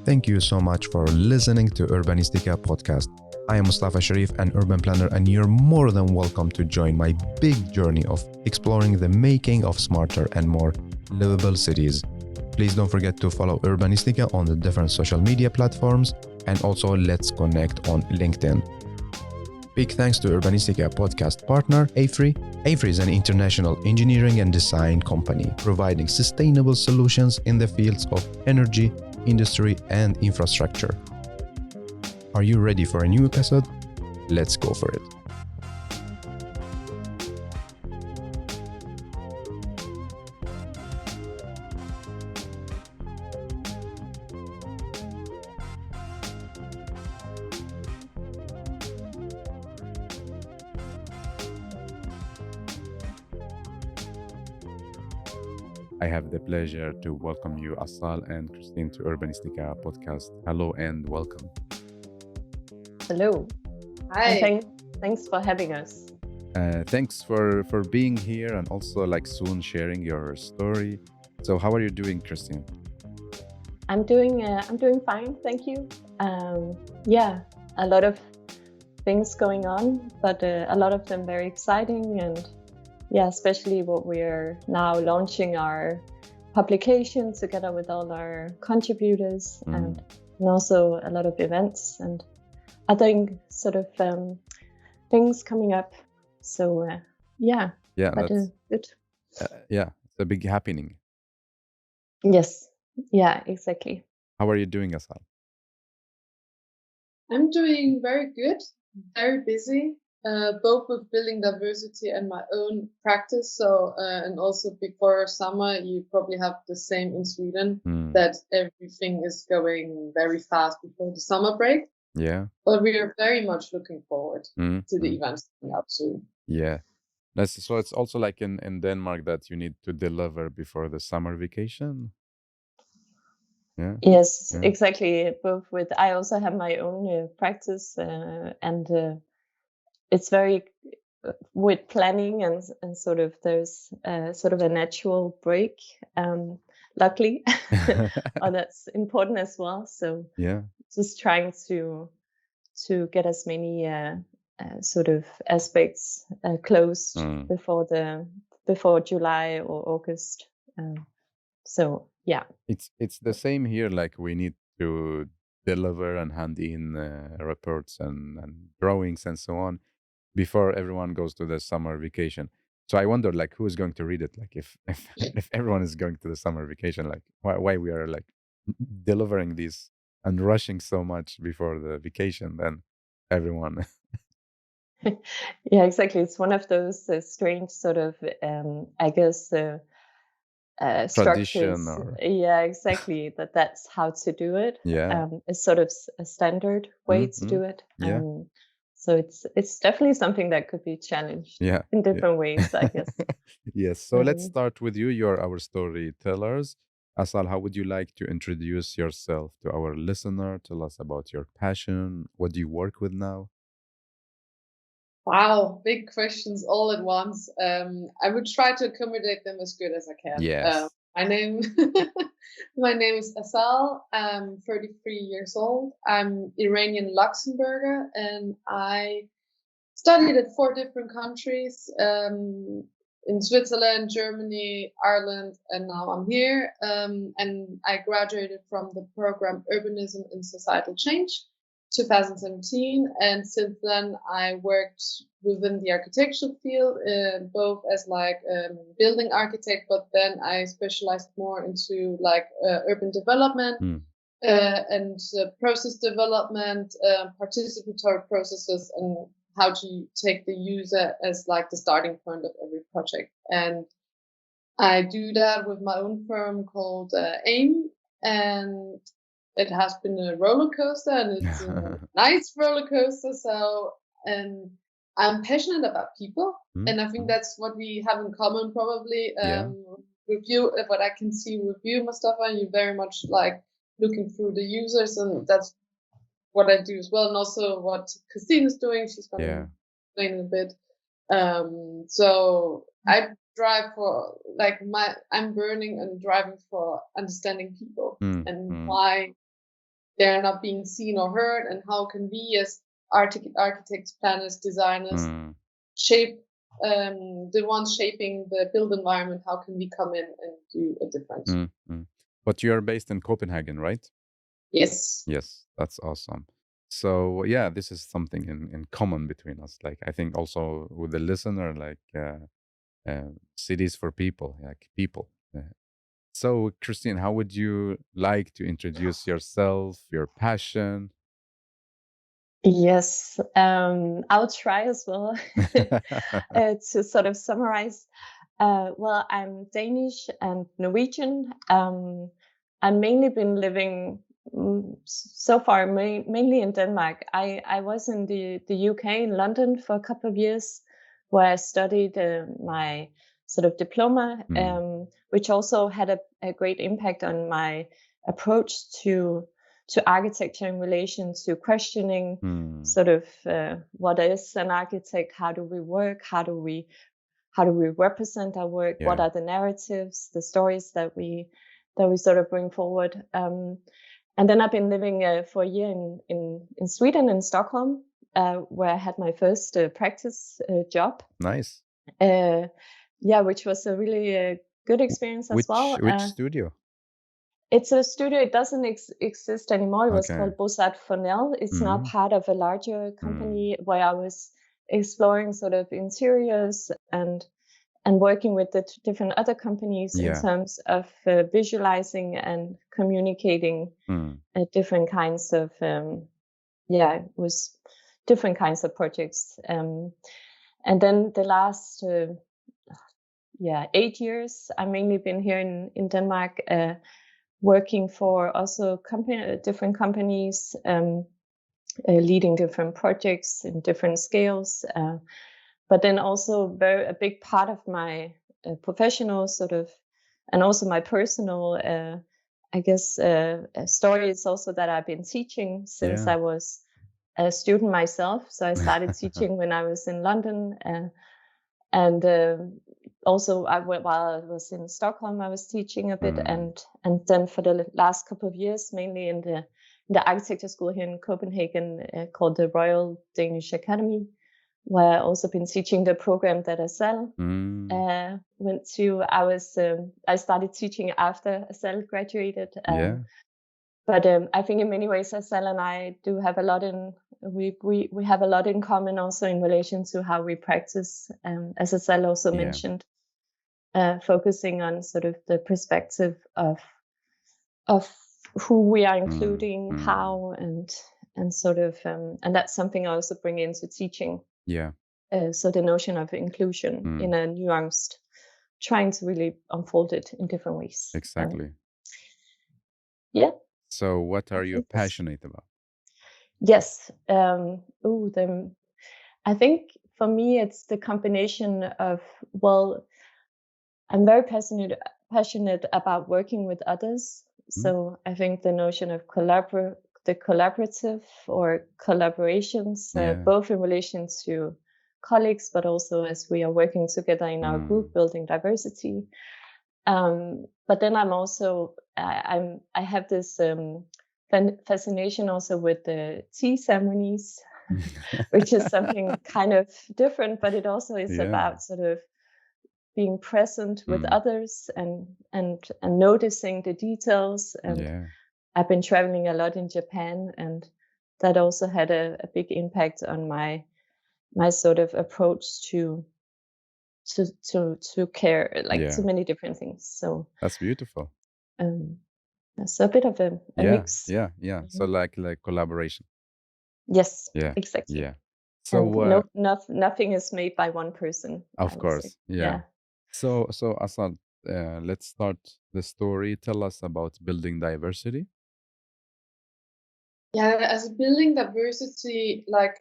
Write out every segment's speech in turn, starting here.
Thank you so much for listening to Urbanistica Podcast. I am Mustafa Sharif, an urban planner, and you're more than welcome to join my big journey of exploring the making of smarter and more livable cities. Please don't forget to follow Urbanistica on the different social media platforms, and also let's connect on LinkedIn. Big thanks to Urbanistica podcast partner AFRY. AFRY is an international engineering and design company providing sustainable solutions in the fields of energy, industry, and infrastructure. Are you ready for a new episode? Let's go for it. I have the pleasure to welcome you, Asal and Christine, to Urbanistica Podcast. Hello and welcome. Hello. Hi. And thanks for having us. Thanks for being here and also soon sharing your story. So how are you doing, Christine? I'm doing fine, thank you. A lot of things going on, but a lot of them very exciting, and especially what we're now launching our publication together with all our contributors, and also a lot of events and other sort of things coming up. So That's good. it's a big happening. Yes, exactly. How are you doing, Asal? I'm doing very good, very busy, both with building diversity and my own practice. So, and also before summer, you probably have the same in Sweden, that everything is going very fast before the summer break. Yeah. But we are very much looking forward to the events coming up soon. Yeah. So it's also like in Denmark that you need to deliver before the summer vacation. Yeah. Yes, exactly. I also have my own practice, and it's very with planning and sort of there's sort of a natural break. Luckily, that's important as well. So just trying to get as many sort of aspects closed before July or August. It's the same here. We need to deliver and hand in reports and drawings and so on before everyone goes to the summer vacation. So I wonder who is going to read it? If everyone is going to the summer vacation, why we are delivering these and rushing so much before the vacation, then everyone. Yeah, exactly. It's one of those strange sort of I guess structures. Exactly. That's how to do it. It's sort of a standard way to do it. So it's definitely something that could be challenged in different ways, I guess. Yes. So let's start with you. You're our storytellers. Asal, how would you like to introduce yourself to our listener? Tell us about your passion. What do you work with now? Wow, big questions all at once. I would try to accommodate them as good as I can. Yes. My name is Asal. I'm 33 years old. I'm Iranian Luxembourger, and I studied at 4 different countries, in Switzerland, Germany, Ireland, and now I'm here. And I graduated from the program Urbanism in Societal Change, 2017, and since then I worked within the architectural field, both as building architect, but then I specialized more into urban development and process development, participatory processes, and how to take the user as the starting point of every project. And I do that with my own firm called AIM, and it has been a roller coaster, and it's a nice roller coaster. So, and I'm passionate about people, and I think that's what we have in common, probably. With you, what I can see with you, Mustafa, you very much looking through the users, and that's what I do as well, and also what Christine is doing. She's going to explain a bit. So I drive for I'm burning and driving for understanding people and why they're not being seen or heard, and how can we as architects, planners, designers shape the ones shaping the built environment? How can we come in and do a difference? But you are based in Copenhagen, right? Yes. Yes, that's awesome. So yeah, this is something in common between us. Like I think also with the listener, like cities for people, like people. So Christine, how would you like to introduce yourself, your passion? Yes, I'll try as well to sort of summarize. Well, I'm Danish and Norwegian. I've mainly been living so far mainly in Denmark. I was in the UK, in London, for a couple of years, where I studied my sort of diploma, which also had a great impact on my approach to architecture in relation to questioning sort of what is an architect, how do we work, how do we represent our work, what are the narratives, the stories that we sort of bring forward. And then I've been living for a year in Sweden, in Stockholm, where I had my first practice job. Nice. Which was a really good experience as well. Which studio? It's a studio. It doesn't exist anymore. It was called Bosat Fornell. It's now part of a larger company where I was exploring sort of interiors and working with the different other companies in terms of visualizing and communicating different kinds of it was different kinds of projects. And then the last 8 years, I've mainly been here in Denmark, working for also different companies, leading different projects in different scales. But then also a big part of my professional sort of, and also my personal, story is also that I've been teaching since I was a student myself. So I started teaching when I was in London, and also while I was in Stockholm, I was teaching a bit, and then for the last couple of years, mainly in the architecture school here in Copenhagen, called the Royal Danish Academy, where I also been teaching the program that Asal went to. I started teaching after Asal graduated. But I think in many ways, Asal and I do have a lot we have a lot in common also in relation to how we practice, as Asal also mentioned, focusing on sort of the perspective of who we are including, how, and sort of, and that's something I also bring into teaching. So the notion of inclusion in a nuanced, trying to really unfold it in different ways. Exactly. So what are you passionate about? Yes. I think for me, it's the combination of, I'm very passionate about working with others. So I think the notion of the collaborative or collaborations, both in relation to colleagues, but also as we are working together in our group, building diversity. But then I'm also, I have this fascination also with the tea ceremonies, which is something kind of different, but it also is about sort of being present with others and noticing the details. And I've been traveling a lot in Japan, and that also had a big impact on my sort of approach to care, like to many different things. So that's beautiful. So a bit of a mix. So like collaboration. Yes. Exactly. So nothing is made by one person. Of course. So Asal, let's start the story. Tell us about building diversity. As building diversity, like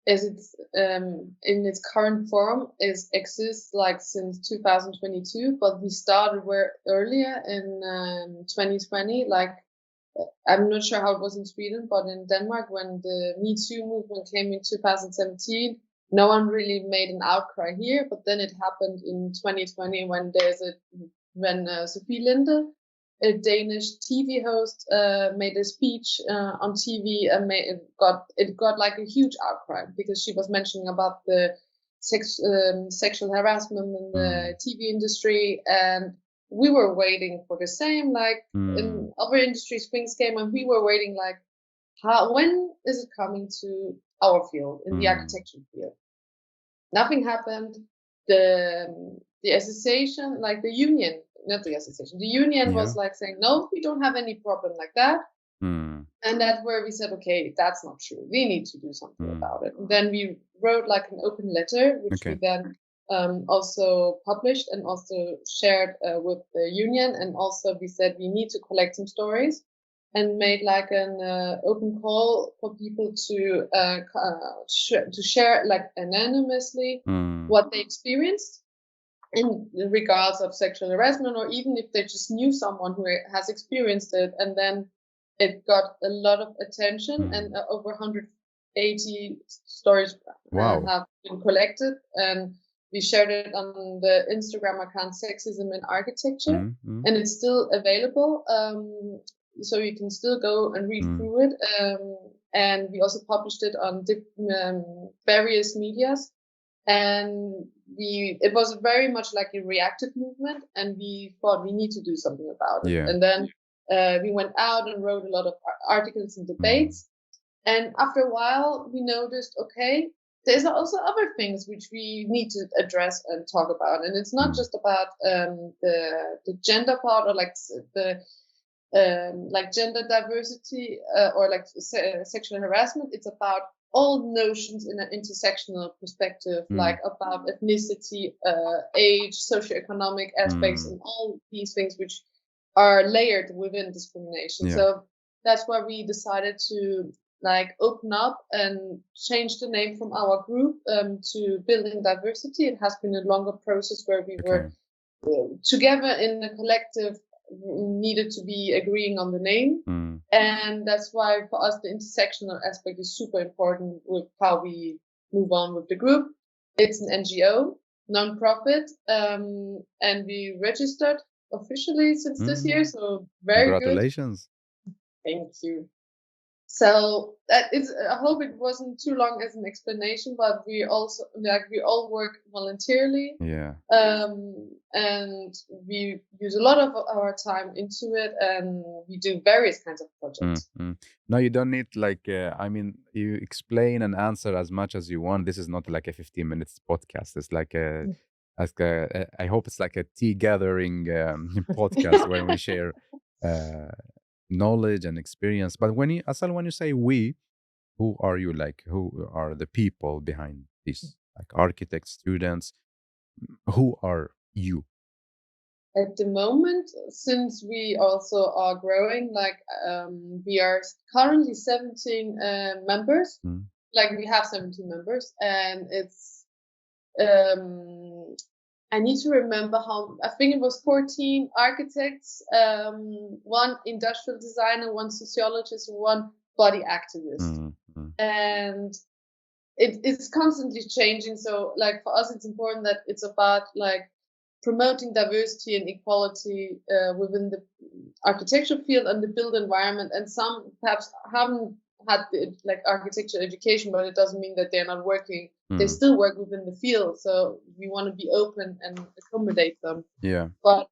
as it's in its current form, exists like since 2022, but we started earlier in 2020. Like I'm not sure how it was in Sweden, but in Denmark, when the Me Too movement came in 2017, no one really made an outcry here. But then it happened in 2020 when Sophie Linde a Danish TV host made a speech on TV, and it got like a huge outcry because she was mentioning about the sexual harassment in the TV industry, and we were waiting for the same. Like in other industries, things came, and we were waiting like, when is it coming to our field, in the architecture field? Nothing happened. The association, like the union, not the association, the union was like saying, no, we don't have any problem like that. And that's where we said, okay, that's not true. We need to do something about it. And then we wrote like an open letter, which we then also published and also shared with the union. And also we said we need to collect some stories, and made like an open call for people to share like anonymously what they experienced in regards of sexual harassment, or even if they just knew someone who has experienced it. And then it got a lot of attention, and over 180 stories have been collected, and we shared it on the Instagram account Sexism in Architecture, and it's still available. So you can still go and read through it. And we also published it on various medias. And it was very much like a reactive movement, and we thought we need to do something about it. And then we went out and wrote a lot of articles and debates. And after a while, we noticed, okay, there's also other things which we need to address and talk about. And it's not just about the gender part, or like the like gender diversity or like sexual harassment. It's about all notions in an intersectional perspective, like about ethnicity, age, socioeconomic aspects, and all these things which are layered within discrimination. So that's why we decided to like open up and change the name from our group to Building Diversity. It has been a longer process where we were together in a collective, needed to be agreeing on the name. And that's why for us the intersectional aspect is super important with how we move on with the group. It's an NGO, non-profit, and we registered officially since this year, so very congratulations. Good. Thank you. So that is, I hope it wasn't too long as an explanation, but we also we all work voluntarily, and we use a lot of our time into it, and we do various kinds of projects. No, you don't need like I mean, you explain and answer as much as you want. This is not like a 15 minutes podcast. It's like I hope it's like a tea gathering podcast where we share knowledge and experience. But when you say we, who are you? Like, who are the people behind this? Like architects, students, who are you? At the moment, since we also are growing, like we are currently 17 members. Like we have 17 members, and it's I need to remember how, I think it was 14 architects, one industrial designer, one sociologist, and one body activist. And it's constantly changing. So like for us, it's important that it's about like promoting diversity and equality within the architecture field and the built environment. And some perhaps haven't had the like architecture education, but it doesn't mean that they're not working. They still work within the field. So we want to be open and accommodate them. But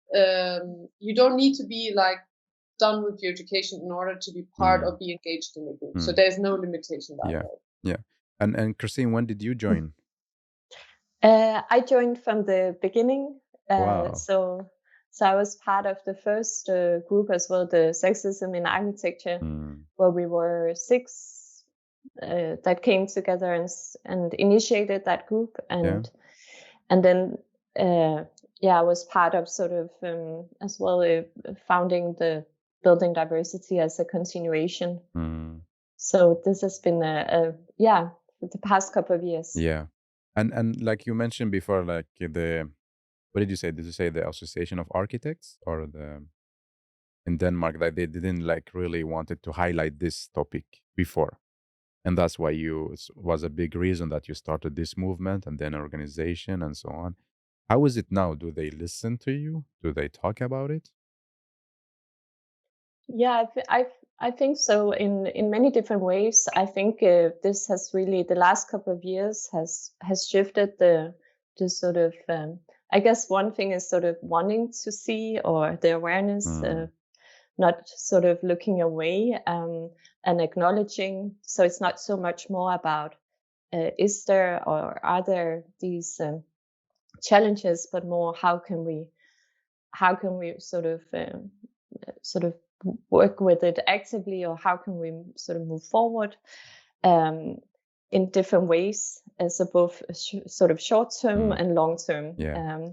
you don't need to be like done with your education in order to be part or be engaged in the group. So there's no limitation that way. And Christine, when did you join? I joined from the beginning. Wow. So I was part of the first group as well, the Sexism in Architecture, where we were 6 that came together and initiated that group, and then I was part of sort of as well founding the Building Diversity as a continuation. So this has been the past couple of years. And like you mentioned before, like what did you say? Did you say the Association of Architects, or in Denmark, that they didn't like really wanted to highlight this topic before, and that's why was a big reason that you started this movement and then organization and so on. How is it now? Do they listen to you? Do they talk about it? Yeah, I think so in many different ways. I think this has really the last couple of years has shifted the sort of I guess one thing is sort of wanting to see, or the awareness, not sort of looking away, and acknowledging. So it's not so much more about is there or are there these challenges, but more how can we sort of work with it actively, or how can we sort of move forward um, in different ways, as both sort of short term and long term. Yeah.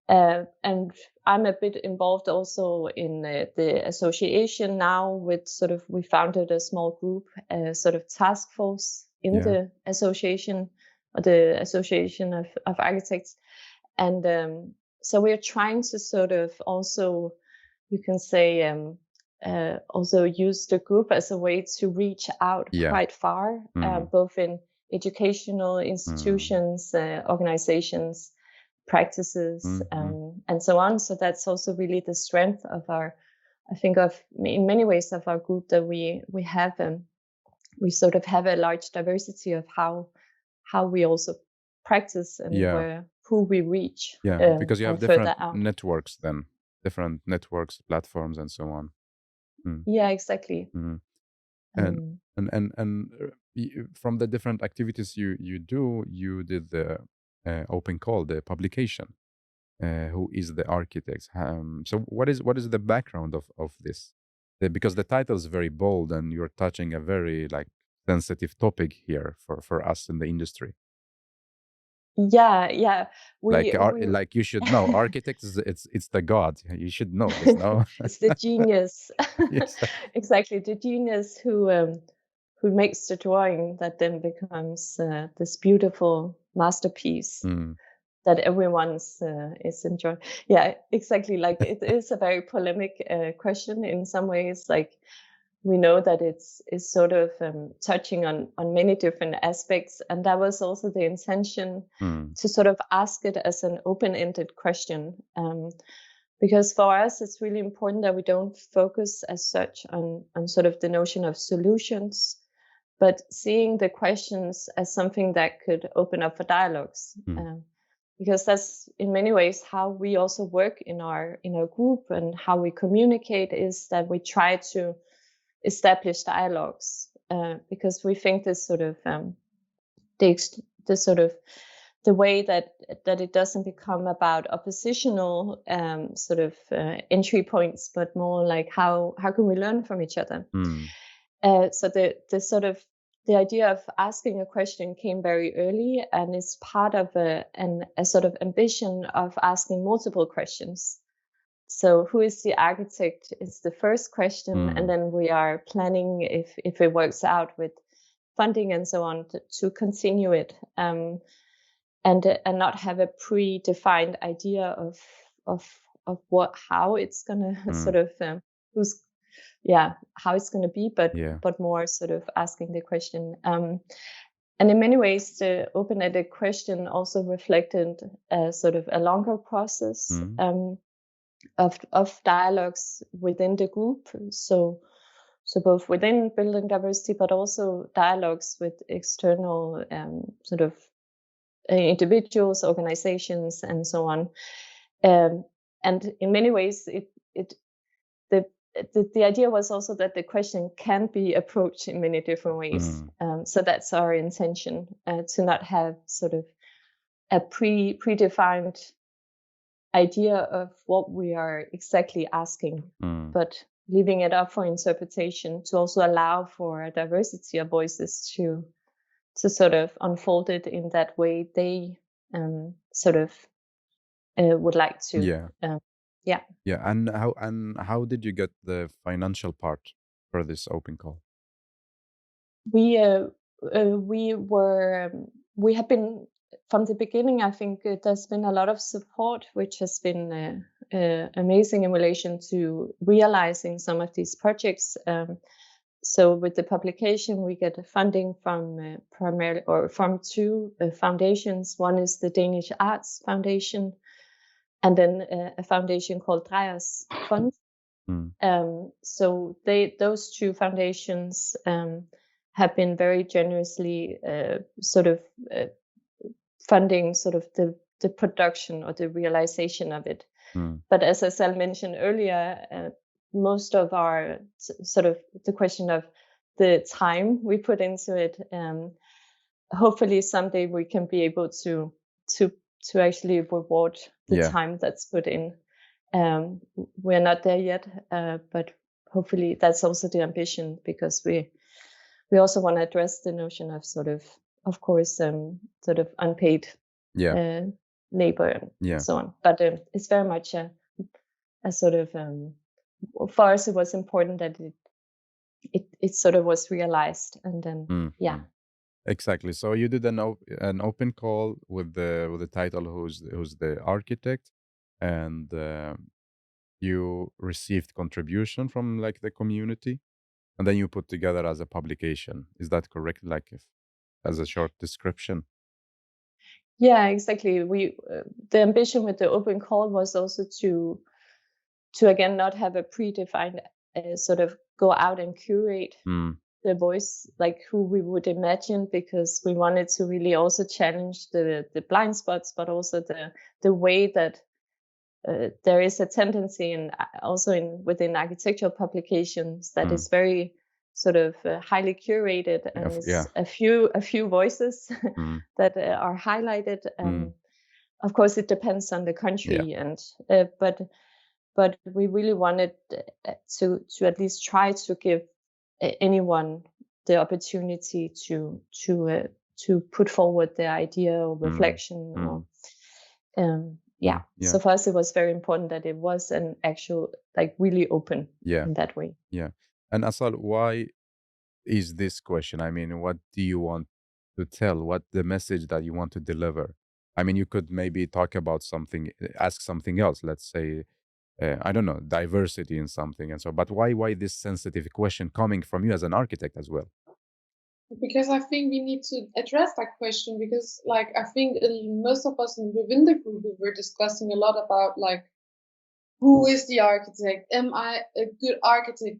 And I'm a bit involved also in the association now. With sort of, we founded a small group, sort of task force in the association, or the Association of Architects, and so we're trying to sort of also, you can say, also use the group as a way to reach out quite far, both in educational institutions, organizations, practices, and so on. So that's also really the strength of our, I think, of in many ways of our group, that we have we sort of have a large diversity of how we also practice, and who we reach. Because you have different networks, then different networks, platforms, and so on. Yeah, exactly. And from the different activities you do, you did the open call, the publication. Who is the architect? So what is the background of this? Because the title is very bold, and you're touching a very sensitive topic here for us in the industry. Yeah. Like you should know, architects it's the god. You should know this, no? It's the genius. Yes. Exactly, the genius who makes the drawing that then becomes this beautiful masterpiece that everyone's is enjoying. Yeah, exactly. Like, it is a very polemic question in some ways. Like, we know that it's sort of touching on many different aspects, and that was also the intention, to sort of ask it as an open-ended question, because for us it's really important that we don't focus as such on sort of the notion of solutions, but seeing the questions as something that could open up for dialogues, because that's in many ways how we also work in our group, and how we communicate, is that we try to establish dialogues, because we think this sort of the way that it doesn't become about oppositional sort of entry points, but more like how can we learn from each other. So the sort of the idea of asking a question came very early, and is part of a sort of ambition of asking multiple questions. So who is the architect is the first question, and then we are planning, if it works out with funding and so on, to continue it, and not have a predefined idea of how it's gonna sort of how it's gonna be, but more sort of asking the question. And in many ways, the open-ended question also reflected sort of a longer process of dialogues within the group. So both within building diversity, but also dialogues with external sort of individuals, organizations, and so on. And in many ways, the idea was also that the question can be approached in many different ways. So that's our intention, to not have sort of a predefined idea of what we are exactly asking, but leaving it up for interpretation, to also allow for a diversity of voices to sort of unfold it in that way they sort of would like to. And how did you get the financial part for this open call? We have been, from the beginning, I think there's been a lot of support, which has been amazing in relation to realizing some of these projects. So with the publication, we get funding from primarily, or from two foundations. One is the Danish Arts Foundation, and then a foundation called Dreyers Fund. So those two foundations have been very generously funding sort of the production or the realization of it. But as Asal mentioned earlier, most of our sort of the question of the time we put into it, hopefully someday we can be able to actually reward the time that's put in. We're not there yet, but hopefully that's also the ambition, because we also want to address the notion of of course, sort of unpaid labor and so on. But it's very much a sort of for us, it was important that it sort of was realized, and then Exactly. So you did an open call with the title who's the architect, and you received contribution from like the community, and then you put together as a publication. Is that correct? Like as a short description? Yeah, exactly. The ambition with the open call was also to again not have a predefined sort of go out and curate the voice like who we would imagine, because we wanted to really also challenge the blind spots, but also the way that there is a tendency, and also within architectural publications, that is very sort of highly curated, and it's a few voices that are highlighted. Of course, it depends on the country, and but we really wanted to at least try to give anyone the opportunity to put forward their idea or reflection or So for us, it was very important that it was an actual, like, really open in that way. Yeah. And Asal, why is this question? I mean, what do you want to tell? What the message that you want to deliver? I mean, you could maybe talk about something, ask something else. Let's say, I don't know, diversity in something and so. But why this sensitive question coming from you as an architect as well? Because I think we need to address that question, because like I think most of us within the group, we were discussing a lot about like, who is the architect? Am I a good architect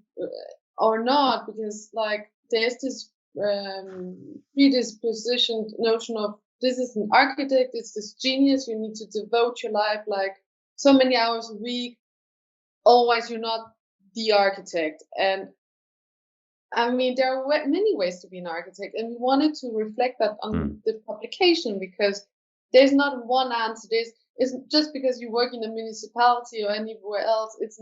or not? Because like there's this predispositioned notion of this is an architect, it's this genius, you need to devote your life like so many hours a week. Otherwise, you're not the architect. And I mean, there are many ways to be an architect, and we wanted to reflect that on the publication, because there's not one answer. It's just because you work in a municipality or anywhere else. It's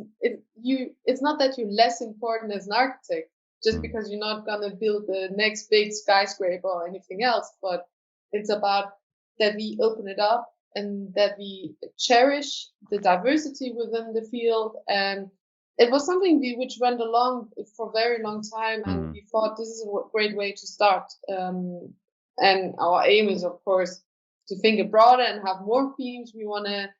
not that you're less important as an architect just because you're not gonna build the next big skyscraper or anything else. But it's about that we open it up and that we cherish the diversity within the field. And it was something which went along for a very long time, and we thought this is a great way to start. And our aim is, of course, to think broader and have more themes we want to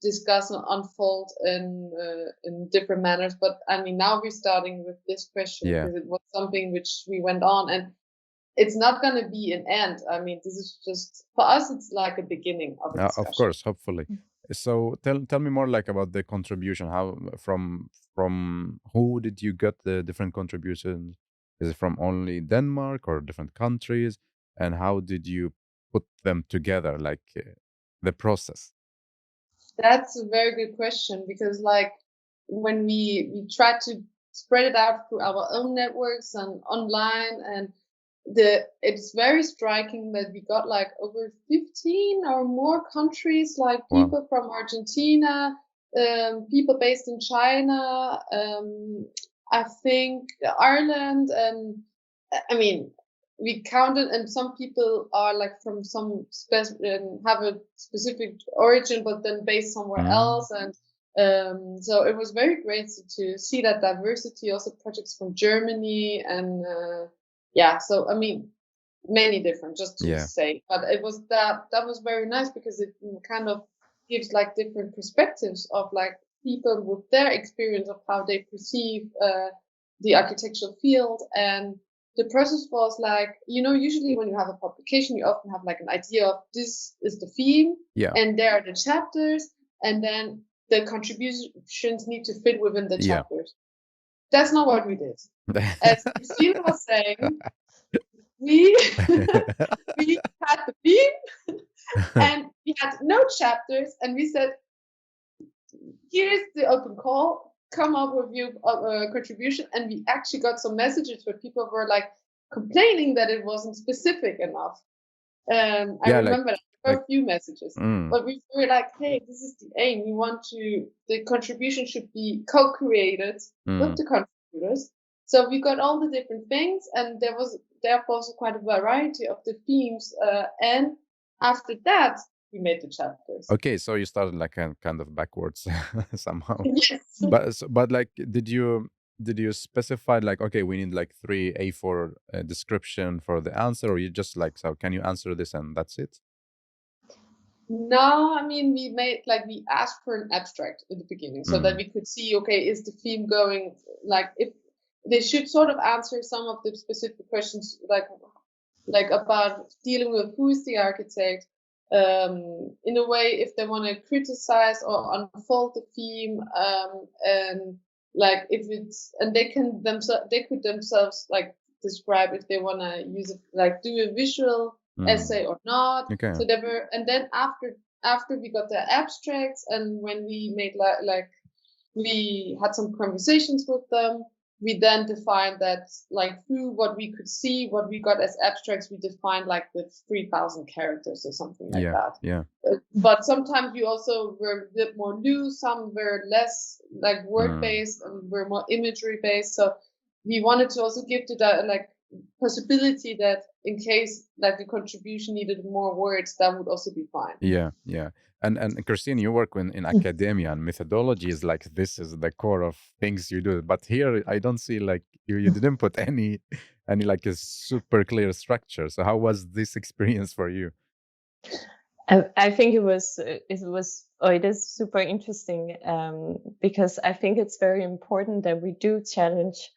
discuss and unfold in different manners. But I mean, now we're starting with this question because it was something which we went on, and it's not going to be an end. I mean, this is just, for us, it's like a beginning of a discussion. Of course, hopefully. So tell me more like about the contribution. How from who did you get the different contributions? Is it from only Denmark or different countries? And how did you put them together, like the process? That's a very good question, because like when we tried to spread it out through our own networks and online, and it's very striking that we got like over 15 or more countries, like people from Argentina, people based in China, I think Ireland, and I mean, we counted, and some people are like from some have a specific origin, but then based somewhere else. And so it was very great to see that diversity, also projects from Germany and so I mean, many different, just to say, but it was that was very nice, because it kind of gives like different perspectives of like people with their experience of how they perceive the architectural field. And the process was like, usually when you have a publication, you often have like an idea of this is the theme, and there are the chapters, and then the contributions need to fit within the chapters. That's not what we did. As Christine was saying, we had the theme and we had no chapters, and we said, here's the open call, come up with your contribution. And we actually got some messages where people were like complaining that it wasn't specific enough. I remember a few messages, but we were like, hey, this is the aim. We want the contribution should be co-created with the contributors. So we got all the different things, and there was therefore also quite a variety of the themes. And after that, we made the chapters. Okay, so you started like kind of backwards somehow. Yes. But like, did you specify like, okay, we need like 3 A4 description for the answer, or you just like, so can you answer this and that's it? No, I mean, we asked for an abstract at the beginning so that we could see, okay, is the theme going, like, if they should sort of answer some of the specific questions, like about dealing with who is the architect, in a way, if they want to criticize or unfold the theme, and like if it's, and they could themselves like describe if they want to use it, like do a visual essay or not. Okay. So there were, and then after we got the abstracts, and when we made like we had some conversations with them, we then defined that, like, through what we could see, what we got as abstracts, we defined like the 3,000 characters or something like that. Yeah. But sometimes we also were a bit more loose. Some were less like word based, and were more imagery based. So we wanted to also give the like possibility that in case like the contribution needed more words, that would also be fine. Yeah. And Christine, you work in academia, and methodology is like, this is the core of things you do. But here, I don't see like you didn't put any like a super clear structure. So how was this experience for you? I think it is super interesting, because I think it's very important that we do challenge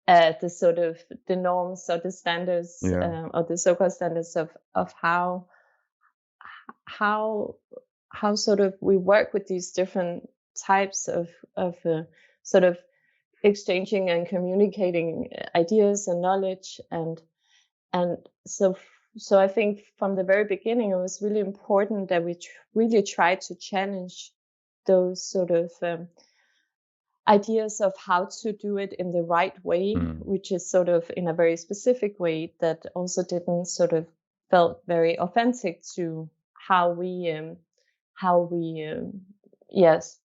the sort of the norms or the standards, or the so-called standards of how sort of we work with these different types of sort of exchanging and communicating ideas and knowledge, and so I think from the very beginning it was really important that we really try to challenge those sort of ideas of how to do it in the right way, which is sort of in a very specific way that also didn't sort of felt very authentic to how we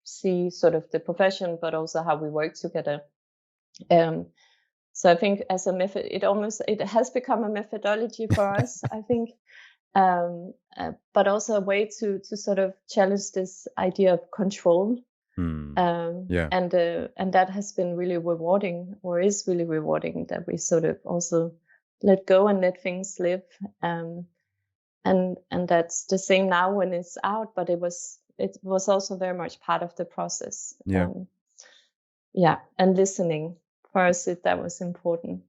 see sort of the profession, but also how we work together. So I think as a method, it has become a methodology for us, I think, but also a way to sort of challenge this idea of control. And that has been really rewarding, or is really rewarding, that we sort of also let go and let things live. And that's the same now when it's out, but it was also very much part of the process. And listening for us, that was important.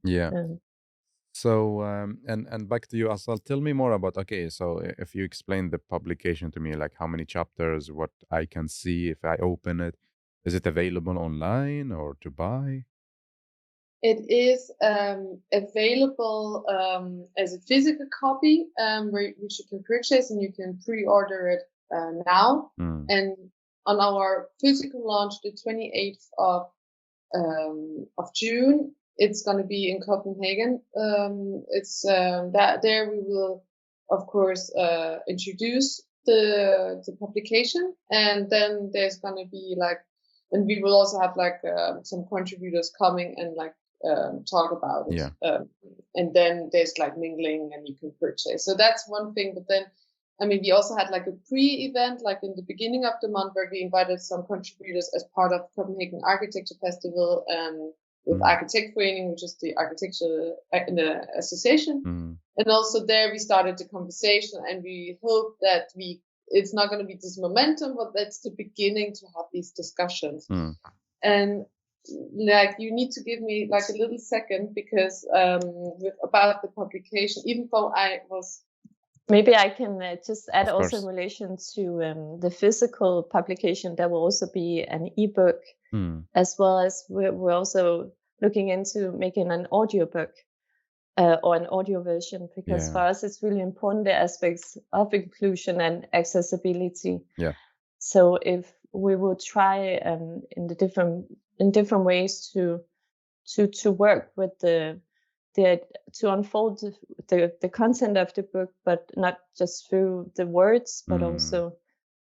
So and back to you, Asal, tell me more about, okay, so if you explain the publication to me, like how many chapters, what I can see if I open it, is it available online or to buy? It is available as a physical copy, which you can purchase, and you can pre-order it now. And on our physical launch, the 28th of June, it's going to be in Copenhagen. It's that there we will, of course, introduce the publication, and then there's going to be like, and we will also have like some contributors coming and like talk about it. And then there's like mingling, and you can purchase. So that's one thing. But then, I mean, we also had like a pre-event, like in the beginning of the month, where we invited some contributors as part of Copenhagen Architecture Festival, with ArchitektForeningen, which is the architecture association. And also there we started the conversation, and we hope that it's not going to be this momentum, but that's the beginning to have these discussions. And like, you need to give me like a little second, because about the publication, even though I was Maybe I can just add Of also in course. relation to the physical publication. There will also be an ebook, as well as we're also looking into making an audiobook or an audio version, because for us it's really important the aspects of inclusion and accessibility. Yeah. So if we will try in different ways to work with the to unfold the content of the book, but not just through the words, but also,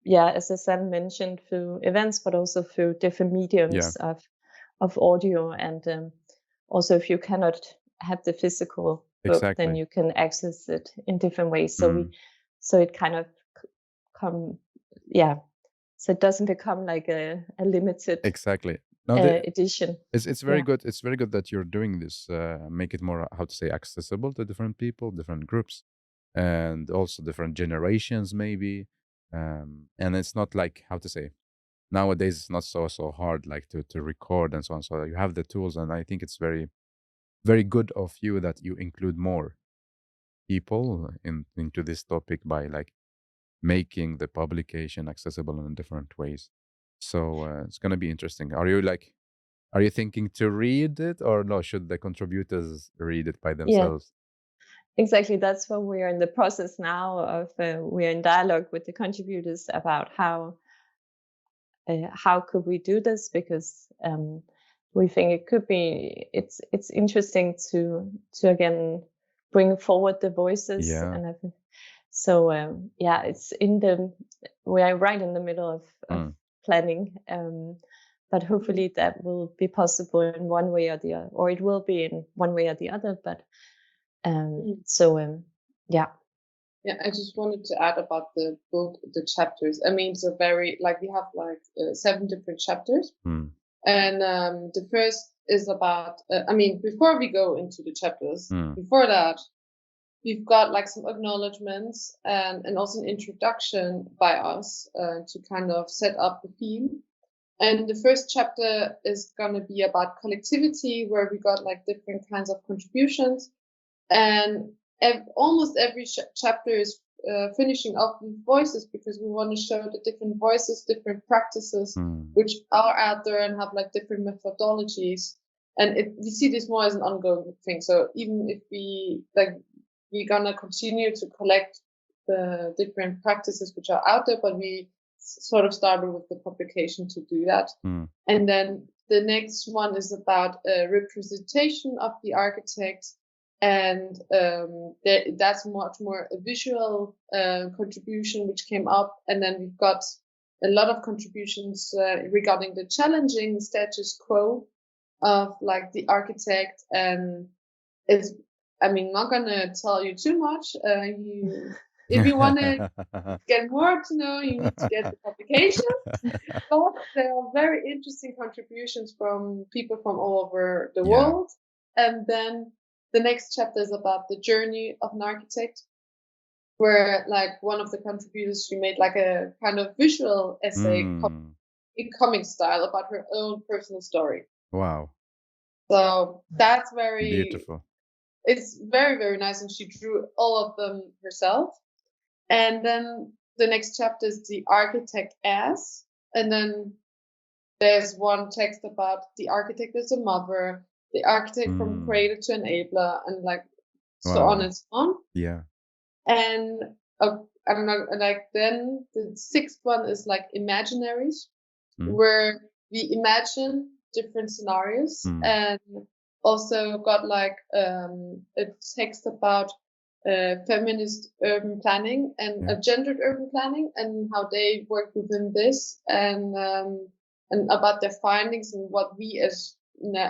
as Asal mentioned, through events, but also through different mediums of audio. And also, if you cannot have the physical book, then you can access it in different ways. So it kind of so it doesn't become like a limited edition. It's very good. It's very good that you're doing this. Make it more, how to say, accessible to different people, different groups, and also different generations, maybe. And it's not like, how to say, nowadays it's not so hard like to record and so on. So you have the tools, and I think it's very, very good of you that you include more people into this topic by like making the publication accessible in different ways. So it's gonna be interesting. Are you thinking to read it, or no? Should the contributors read it by themselves? Exactly. That's what we are in the process now of. We are in dialogue with the contributors about how could we do this, because we think it could be. It's interesting to again bring forward the voices, and I think so. It's we are right in the middle of planning. But hopefully that will be possible in one way or the other, or it will be in one way or the other. But Yeah, I just wanted to add about the book, the chapters. I mean, it's a very, like, we have like 7 different chapters. And the first is about, before we go into the chapters, before that, we've got like some acknowledgements and also an introduction by us to kind of set up the theme. And the first chapter is going to be about collectivity, where we got like different kinds of contributions. And almost every chapter is finishing up with voices, because we want to show the different voices, different practices, which are out there and have like different methodologies. And we see this more as an ongoing thing. So even if we're going to continue to collect the different practices which are out there, but we sort of started with the publication to do that. And then the next one is about representation of the architect, and that's much more a visual contribution which came up. And then we've got a lot of contributions regarding the challenging status quo of like the architect. And it's, not gonna tell you too much. If you want to get more to know, you need to get the publication. But there are very interesting contributions from people from all over the world. And then the next chapter is about the journey of an architect, where like one of the contributors, she made like a kind of visual essay in comic style about her own personal story. Wow. So that's very beautiful. It's very, very nice. And she drew all of them herself. And then the next chapter is the architect as, and then there's one text about the architect as a mother, the architect from creator to enabler, and like so on and so on. Yeah. And I don't know, like then the 6th one is like imaginaries, where we imagine different scenarios, and also got like a text about feminist urban planning and gendered urban planning, and how they work within this, and about their findings and what we as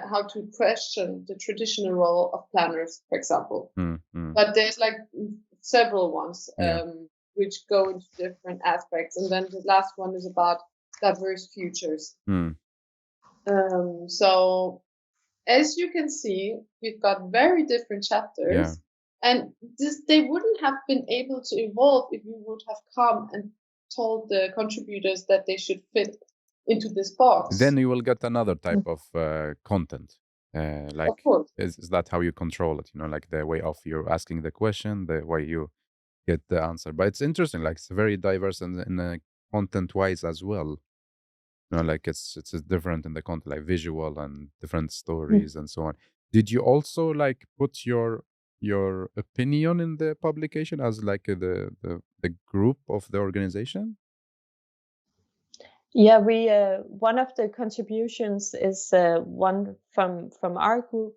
how to question the traditional role of planners, for example. But there's like several ones which go into different aspects. And then the last one is about diverse futures. So as you can see, we've got very different chapters, and they wouldn't have been able to evolve if we would have come and told the contributors that they should fit into this box. Then you will get another type of content. Of course. Is that how you control it? Like the way of you asking the question, the way you get the answer. But it's interesting, like it's very diverse in content wise as well. Like it's different in the content, like visual and different stories and so on. Did you also like put your opinion in the publication as like the group of the organization? Yeah, we one of the contributions is one from our group.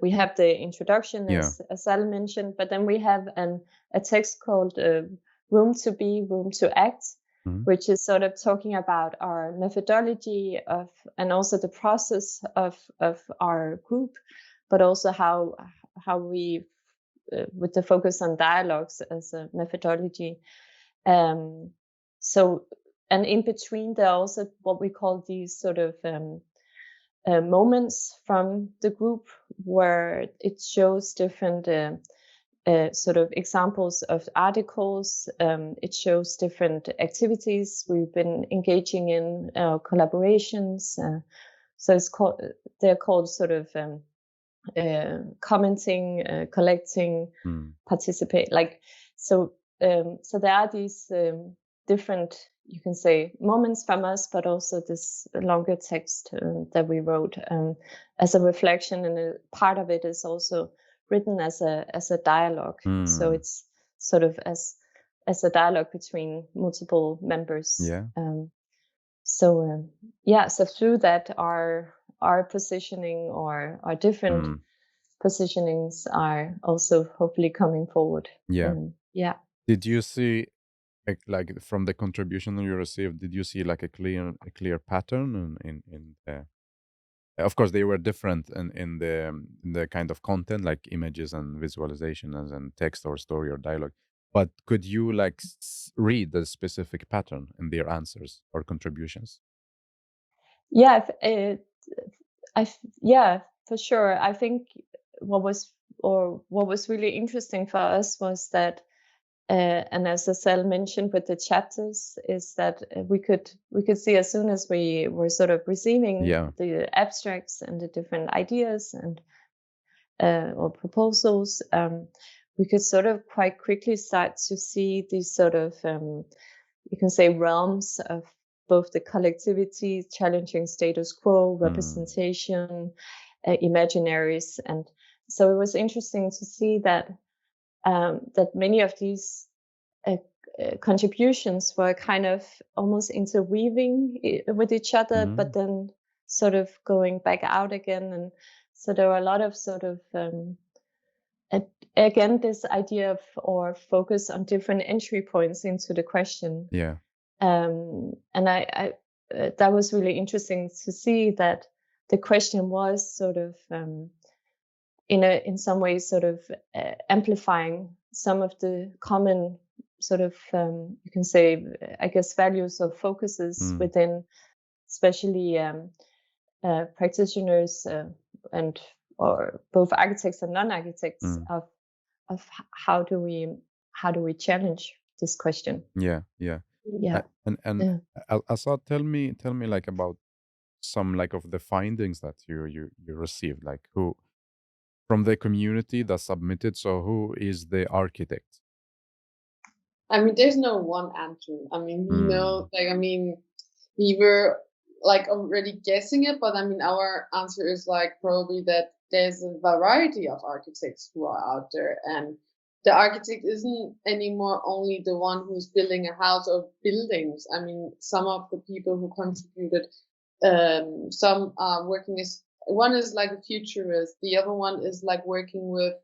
We have the introduction, as Asal mentioned, but then we have a text called "Room to Be, Room to Act," which is sort of talking about our methodology and also the process of our group, but also how we with the focus on dialogues as a methodology. And in between, there are also what we call these sort of moments from the group where it shows different sort of examples of articles. It shows different activities we've been engaging in, collaborations. So they're called sort of commenting, collecting, participate. So there are these different, you can say, moments from us, but also this longer text that we wrote as a reflection, and a part of it is also written as a dialogue. So it's sort of as a dialogue between multiple members. So through that, our positioning or our different positionings are also hopefully coming forward. Did you see, like from the contribution you received, did you see like a clear pattern in the, of course they were different in the kind of content, like images and visualization and text or story or dialogue, but could you like read the specific pattern in their answers or contributions? Yeah, for sure. I think what was really interesting for us was that, and as Asal mentioned with the chapters, is that we could see as soon as we were sort of receiving the abstracts and the different ideas and or proposals, we could sort of quite quickly start to see these sort of you can say realms of both the collectivity, challenging status quo, representation, imaginaries, and so it was interesting to see that that many of these contributions were kind of almost interweaving with each other, but then sort of going back out again. And so there were a lot of sort of, again, this idea of or focus on different entry points into the question. And I that was really interesting to see that the question was sort of in some ways sort of amplifying some of the common sort of you can say, I guess, values or focuses within, especially practitioners and or both architects and non-architects of how do we challenge this question. And Asad, tell me like about some like of the findings that you received, like who from the community that submitted. So who is the architect? I mean, there's no one answer. I mean, we were like already guessing it, but I mean, our answer is like probably that there's a variety of architects who are out there, and the architect isn't anymore only the one who's building a house or buildings. I mean, some of the people who contributed, some are working as, one is like a futurist, the other one is like working with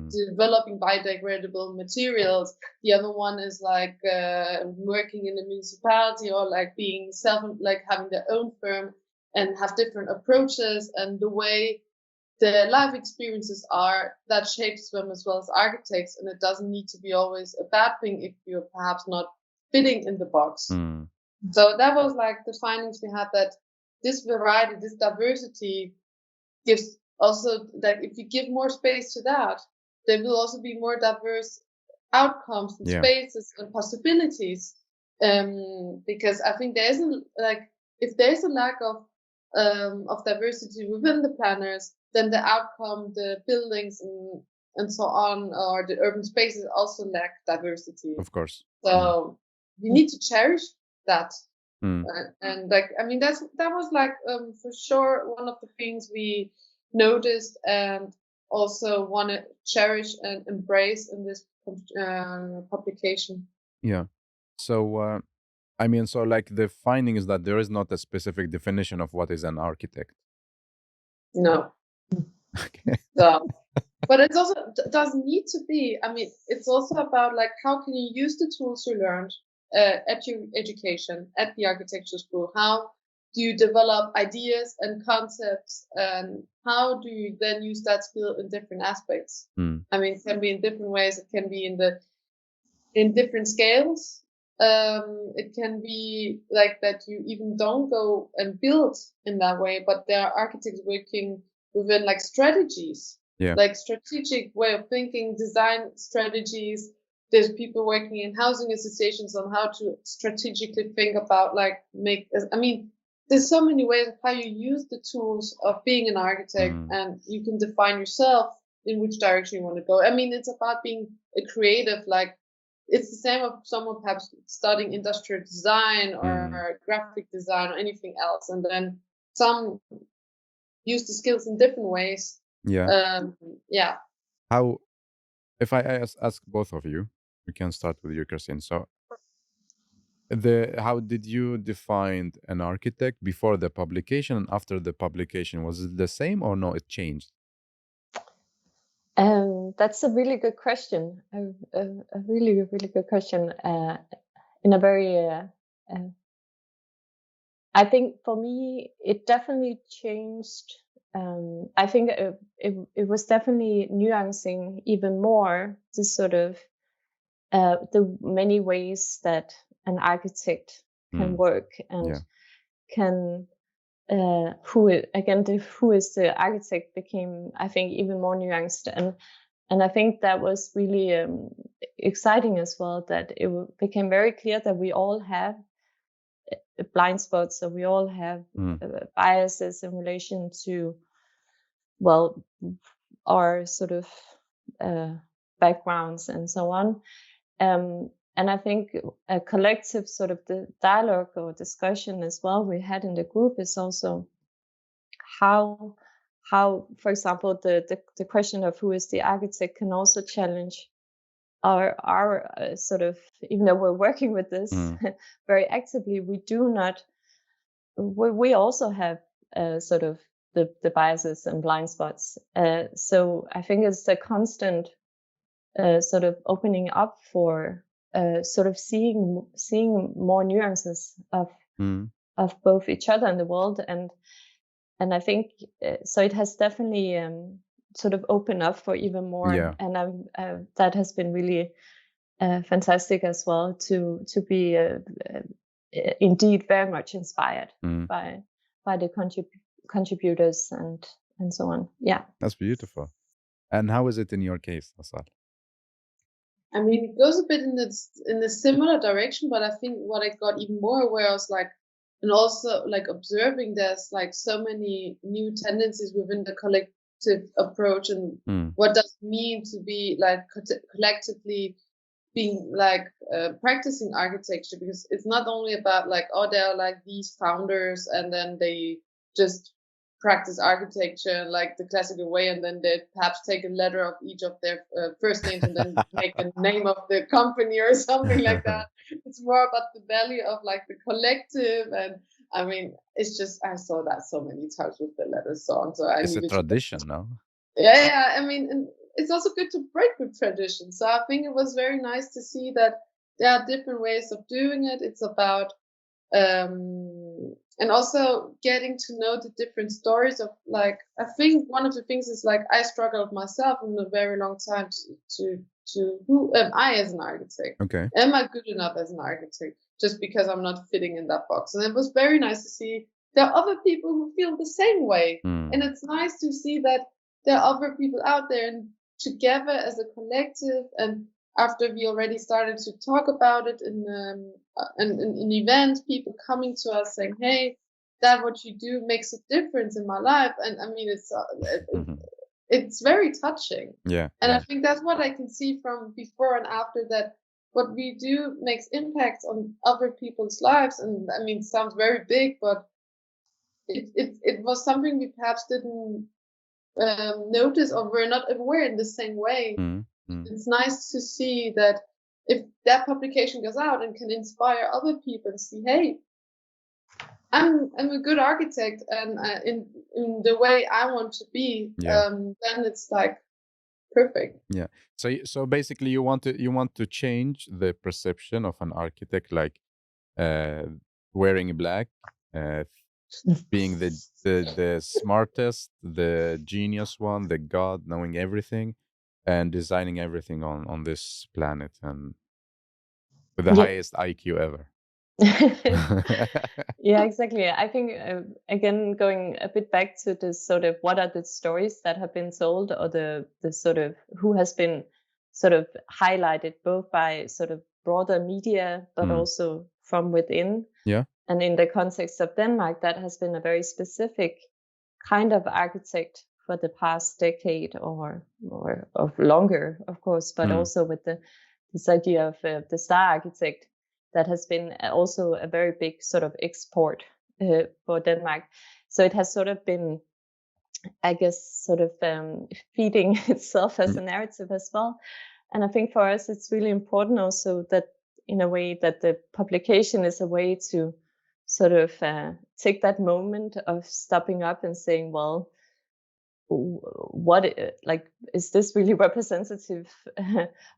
developing biodegradable materials, the other one is like working in a municipality or like being having their own firm and have different approaches, and the way the life experiences are, that shapes them as well as architects, and it doesn't need to be always a bad thing if you're perhaps not fitting in the box. So that was like the findings we had, that this variety, this diversity gives also that if you give more space to that, there will also be more diverse outcomes and spaces and possibilities. Because I think there isn't if there's a lack of diversity within the planners, then the outcome, the buildings and so on, or the urban spaces also lack diversity. Of course. So we need to cherish that. Mm. And like, I mean, that was like for sure one of the things we noticed and also want to cherish and embrace in this publication. Yeah. So, I mean, so like the finding is that there is not a specific definition of what is an architect. No. Okay. So, but it's also doesn't need to be. I mean, it's also about like how can you use the tools you learned at your education at the architecture school? How do you develop ideas and concepts, and how do you then use that skill in different aspects? I mean, it can be in different ways. It can be in different scales. It can be like that you even don't go and build in that way, but there are architects working within like strategies, like strategic way of thinking, design strategies. There's people working in housing associations on how to strategically think about like there's so many ways of how you use the tools of being an architect, and you can define yourself in which direction you want to go. I mean, it's about being a creative, like it's the same of someone perhaps studying industrial design or graphic design or anything else, and then some use the skills in different ways. How, if I ask both of you, we can start with you, Christine. So how did you define an architect before the publication and after the publication? Was it the same or no, it changed? That's a really good question. A really, really good question. In a very, I think for me, it definitely changed. I think it was definitely nuancing even more the sort of the many ways that an architect can work and can who is the architect became, I think, even more nuanced, and I think that was really exciting as well, that it became very clear that we all have blind spots, so we all have biases in relation to, well, our sort of backgrounds and so on. And I think a collective sort of the dialogue or discussion as well we had in the group is also how, for example, the question of who is the architect can also challenge our sort of, even though we're working with this very actively, we also have sort of the biases and blind spots. So I think it's a constant sort of opening up for sort of seeing more nuances of both each other and the world, and I think so it has definitely sort of opened up for even more, and that has been really fantastic as well to be indeed very much inspired by the contributors and so on. Yeah, that's beautiful. And how is it in your case, Asal? I mean, it goes a bit in a similar direction, but I think what I got even more aware was like, and also like observing there's like so many new tendencies within the collective approach, and what does it mean to be like collectively being like practicing architecture, because it's not only about like, oh, there are like these founders and then they just practice architecture like the classical way, and then they perhaps take a letter of each of their first names and then make the name of the company or something like that. It's more about the value of like the collective, and I mean, it's just, I saw that so many times with the letter song, so I it's a tradition now. Yeah, I mean, and it's also good to break with tradition, so I think it was very nice to see that there are different ways of doing it. It's about and also getting to know the different stories of like, I think one of the things is like, I struggled myself in a very long time to who am I as an architect? Okay. Am I good enough as an architect? Just because I'm not fitting in that box. And it was very nice to see there are other people who feel the same way. And it's nice to see that there are other people out there and together as a collective. And after we already started to talk about it in events, people coming to us saying, hey, that what you do makes a difference in my life. And I mean, it's very touching. Yeah. And Yeah. I think that's what I can see from before and after, that what we do makes impacts on other people's lives. And I mean, it sounds very big, but it was something we perhaps didn't notice, or were not aware in the same way. It's nice to see that if that publication goes out and can inspire other people and see, hey, I'm a good architect, and in the way I want to be, then it's like perfect. Yeah. So basically, you want to change the perception of an architect, like wearing black, being the smartest, the genius one, the god, knowing everything, and designing everything on this planet, and with the highest IQ ever. Yeah, exactly. I think again, going a bit back to this sort of what are the stories that have been told, or the sort of who has been sort of highlighted both by sort of broader media, but also from within. Yeah. And in the context of Denmark, that has been a very specific kind of architect for the past decade or of longer, of course, but also with this idea of the star architect. That has been also a very big sort of export for Denmark. So it has sort of been, I guess, sort of feeding itself as a narrative as well. And I think for us, it's really important also that in a way that the publication is a way to sort of take that moment of stopping up and saying, well, what, like, is this really representative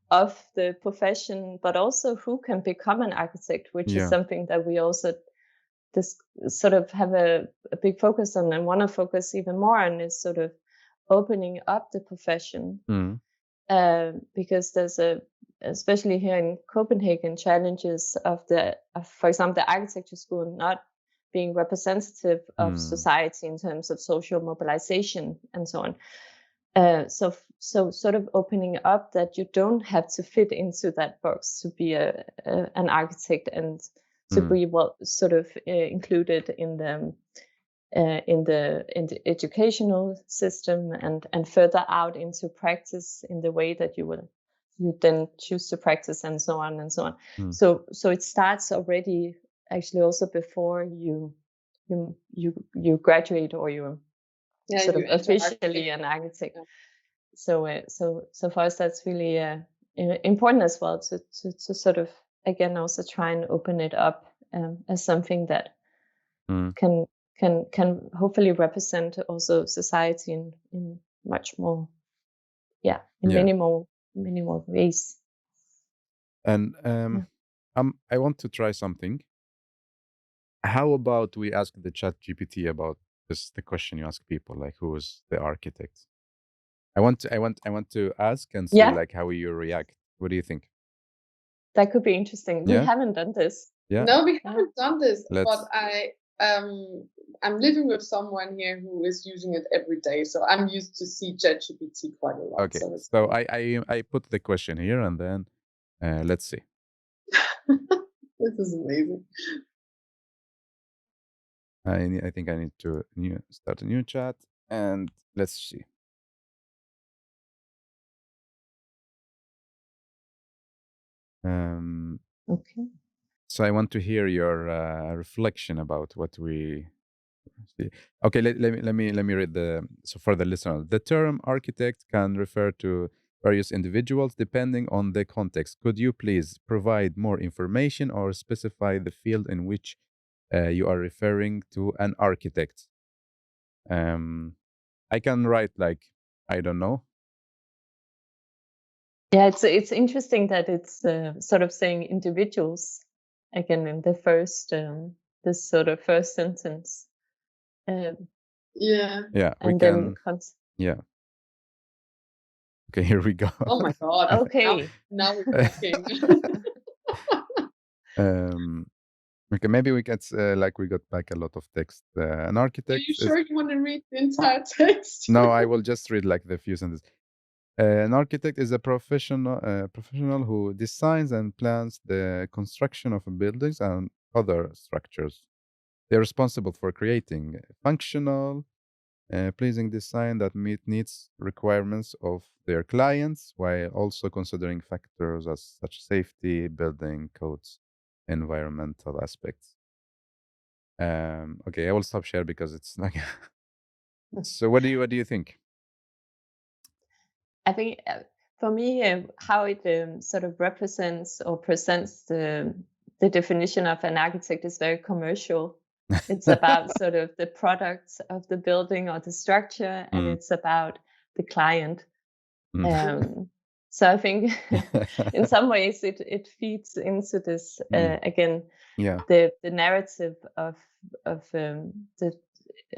of the profession, but also who can become an architect, which is something that we also sort of have a big focus on, and want to focus even more on, is sort of opening up the profession. Because there's especially here in Copenhagen, challenges of for example, the architecture school not being representative of society in terms of social mobilization and so on. So sort of opening up that you don't have to fit into that box to be an architect, and to be sort of included in the educational system, and further out into practice in the way that you then choose to practice, and so on and so on. So it starts already, actually, also before you graduate, or you're sort of officially an architect. So for us, that's really important as well, to sort of, again, also try and open it up as something that can hopefully represent also society in much more, many more ways. And I want to try something. How about we ask the chat GPT about the question you ask people, like, who is the architect? I want to ask and see like how you react. What do you think? That could be interesting. We haven't done this. No, we haven't done this. But I'm living with someone here who is using it every day, so I'm used to see ChatGPT quite a lot. Okay, so I put the question here, and then let's see. This is amazing. I think I need to start a new chat, and let's see. Okay. So I want to hear your reflection about what we see. Okay, let me read so for the listener. The term architect can refer to various individuals depending on the context. Could you please provide more information or specify the field in which you are referring to an architect? I can write like, I don't know. Yeah, it's interesting that it's sort of saying individuals again in the first this sort of first sentence. Yeah. And then okay, here we go. Oh my god. Okay. Now we're talking. Okay, maybe we get we got back a lot of text. An architect. Are you sure you want to read the entire text? No, I will just read like the few sentences. An architect is a professional who designs and plans the construction of buildings and other structures. They're responsible for creating functional, pleasing design that meet needs requirements of their clients while also considering factors as such safety, building codes, environmental aspects. Okay, I will stop share because it's like. So what do you think? I think for me, how it sort of represents or presents the definition of an architect is very commercial. It's about sort of the products of the building or the structure, and it's about the client. So I think in some ways it feeds into this again, the narrative of the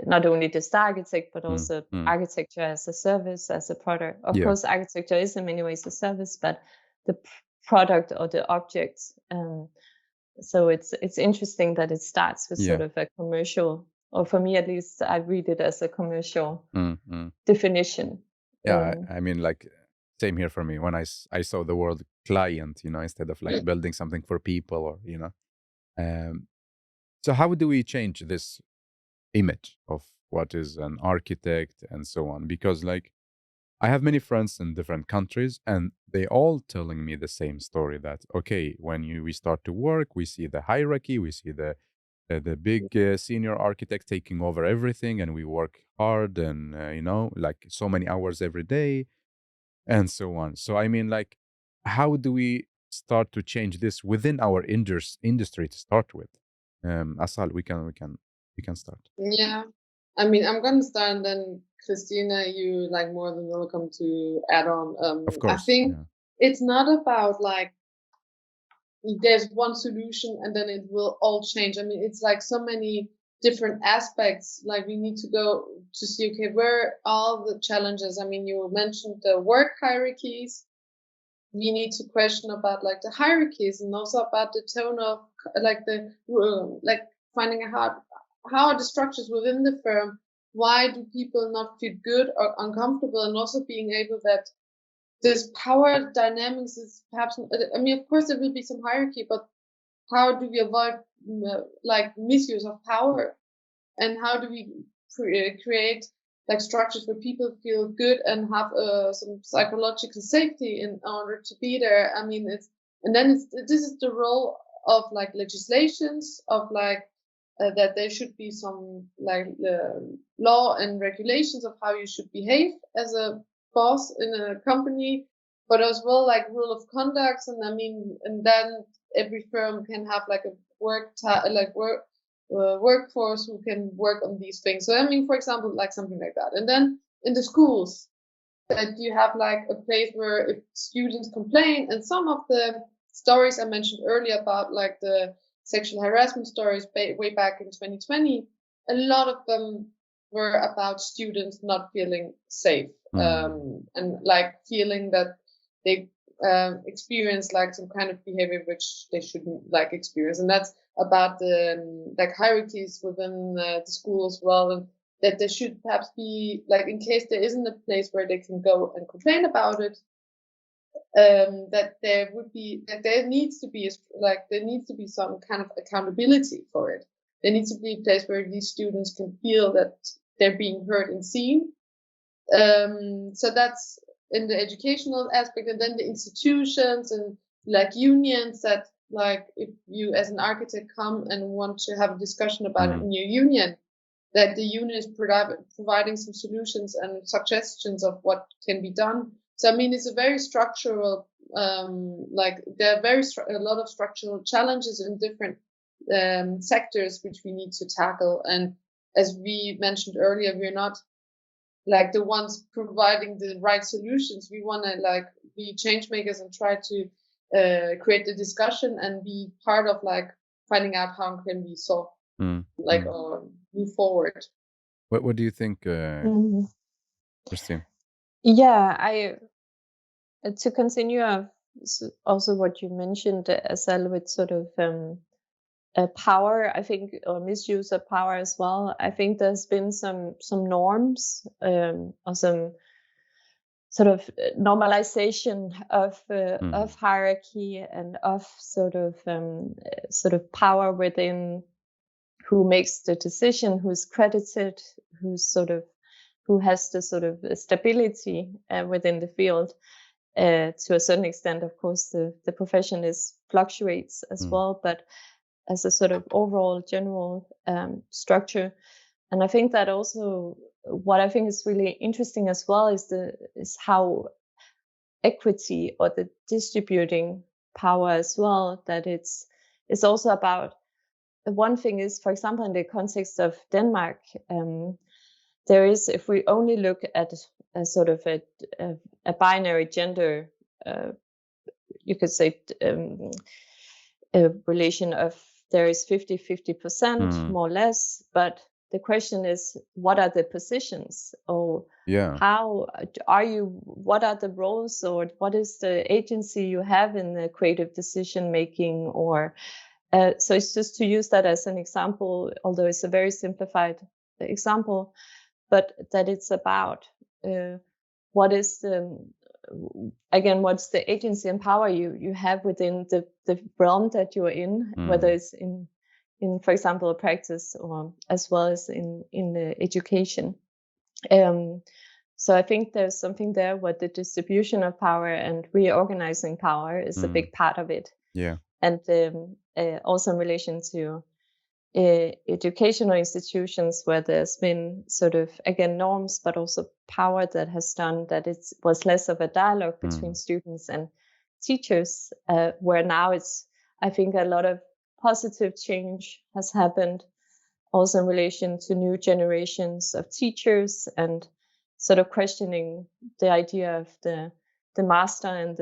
not only the star architect, but also architecture as a service, as a product. Of course, architecture is in many ways a service, but the product or the object. So it's interesting that it starts with sort of a commercial, or for me at least, I read it as a commercial definition. Yeah, I mean, like, same here for me. When I saw the word client, instead of like building something for people, or so how do we change this image of what is an architect and so on? Because like I have many friends in different countries, and they all telling me the same story, that okay, when we start to work, we see the hierarchy, we see the big senior architect taking over everything, and we work hard and like so many hours every day and so on. So I mean, like, how do we start to change this within our industry to start with? Asal, we can start. Yeah, I mean, I'm gonna start, and then Christina, you like more than welcome to add on. Of course, I think it's not about like there's one solution and then it will all change. I mean, it's like so many different aspects. Like we need to go to see, okay, where are all the challenges? I mean, you mentioned the work hierarchies. We need to question about like the hierarchies, and also about the tone of like the like finding out how are the structures within the firm. Why do people not feel good or uncomfortable? And also being able that this power dynamics is perhaps, I mean, of course there will be some hierarchy, but how do we avoid like misuse of power? And how do we create like structures where people feel good and have some psychological safety in order to be there? I mean, this is the role of like legislations, of like that there should be some like law and regulations of how you should behave as a boss in a company, but as well like rule of conduct. And I mean, and then every firm can have like a workforce who can work on these things. So I mean, for example, like something like that. And then in the schools, that you have like a place where if students complain, and some of the stories I mentioned earlier about like the sexual harassment stories way back in 2020, a lot of them were about students not feeling safe, and like feeling that they experience like some kind of behavior which they shouldn't like experience. And that's about the like hierarchies within the school as well, and that there should perhaps be like, in case there isn't a place where they can go and complain about it, that there needs to be some kind of accountability for it. There needs to be a place where these students can feel that they're being heard and seen. So that's in the educational aspect. And then the institutions and like unions, that like if you as an architect come and want to have a discussion about it in your union, that the union is providing some solutions and suggestions of what can be done. So I mean, it's a very structural, like there are a lot of structural challenges in different sectors which we need to tackle. And as we mentioned earlier, we're not like the ones providing the right solutions. We want to like be change makers and try to create the discussion and be part of like finding out how it can be solved, or move forward. What do you think, Christine? Yeah, to continue also what you mentioned, Asal, with sort of power, I think, or misuse of power as well. I think there's been some norms or some sort of normalization of hierarchy and of sort of power within who makes the decision, who's credited, who's sort of who has the sort of stability within the field. To a certain extent, of course, the profession fluctuates as well, but as a sort of overall general structure. And I think that also what I think is really interesting as well is how equity, or the distributing power as well, that it's also about, one thing is, for example, in the context of Denmark, there is, if we only look at a sort of a binary gender, you could say a relation of, there is 50-50% more or less, but the question is, what are the positions, or how are you, what are the roles, or what is the agency you have in the creative decision making, or so it's just to use that as an example, although it's a very simplified example, but that it's about what is what's the agency and power you have within the realm that you're in, whether it's in, for example, a practice, or as well as in the education. So I think there's something there where the distribution of power and reorganizing power is a big part of it. Yeah. And also in relation to educational institutions, where there's been sort of, again, norms, but also power that has done that it was less of a dialogue between students and teachers, where now it's, I think, a lot of positive change has happened also in relation to new generations of teachers, and sort of questioning the idea of the master and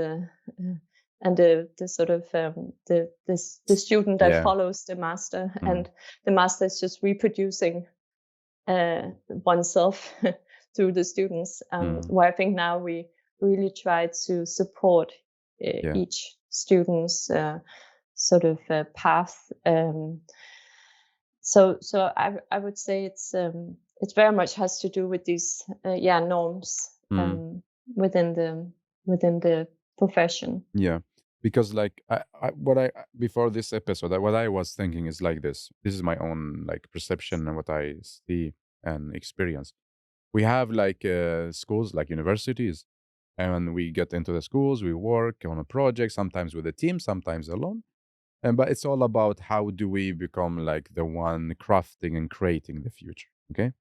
the sort of the student that follows the master, and the master is just reproducing oneself through the students. Where I think now we really try to support each student's sort of path. So I would say it's very much has to do with these norms within the profession. Yeah, because like before this episode, what I was thinking is like this is my own like perception and what I see and experience. We have like schools, like universities, and we get into the schools, we work on a project, sometimes with a team, sometimes alone. But it's all about how do we become like the one crafting and creating the future. Okay.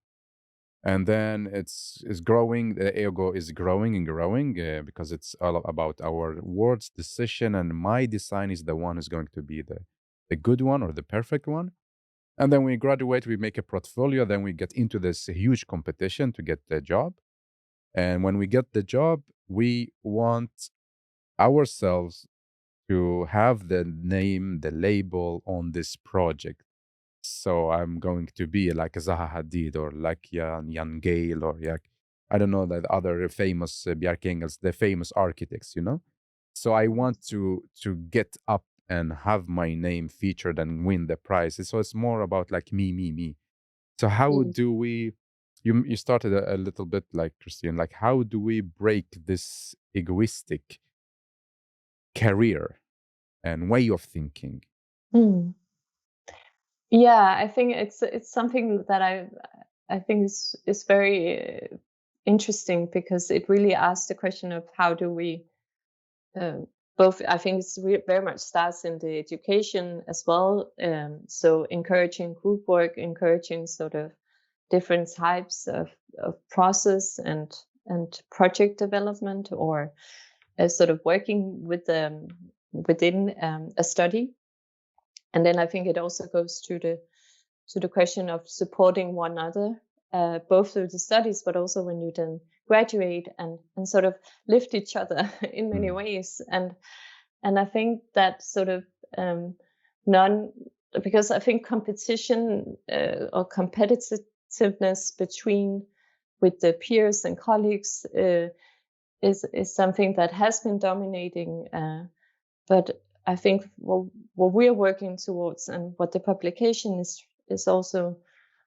And then it's growing, the ego is growing and growing because it's all about our words, decision, and my design is the one who's going to be the good one or the perfect one. And then we graduate, we make a portfolio, then we get into this huge competition to get the job. And when we get the job, we want ourselves to have the name, the label on this project. So I'm going to be like Zaha Hadid, or like Jan Gale, or like, I don't know, that other famous Bjerke, the famous architects, you know? So I want to get up and have my name featured and win the prize. So it's more about like me. So how do we, you started a little bit like Christine, like how do we break this egoistic career and way of thinking? Yeah, I think it's something that I think is very interesting, because it really asks the question of how do we both. I think it's very much starts in the education as well. So encouraging group work, encouraging sort of different types of process and project development, or sort of working with within a study. And then I think it also goes to the question of supporting one another, both through the studies, but also when you then graduate and sort of lift each other in many ways. And I think that sort of because I think competition or competitiveness with the peers and colleagues is something that has been dominating, but I think what we're working towards, and what the publication is also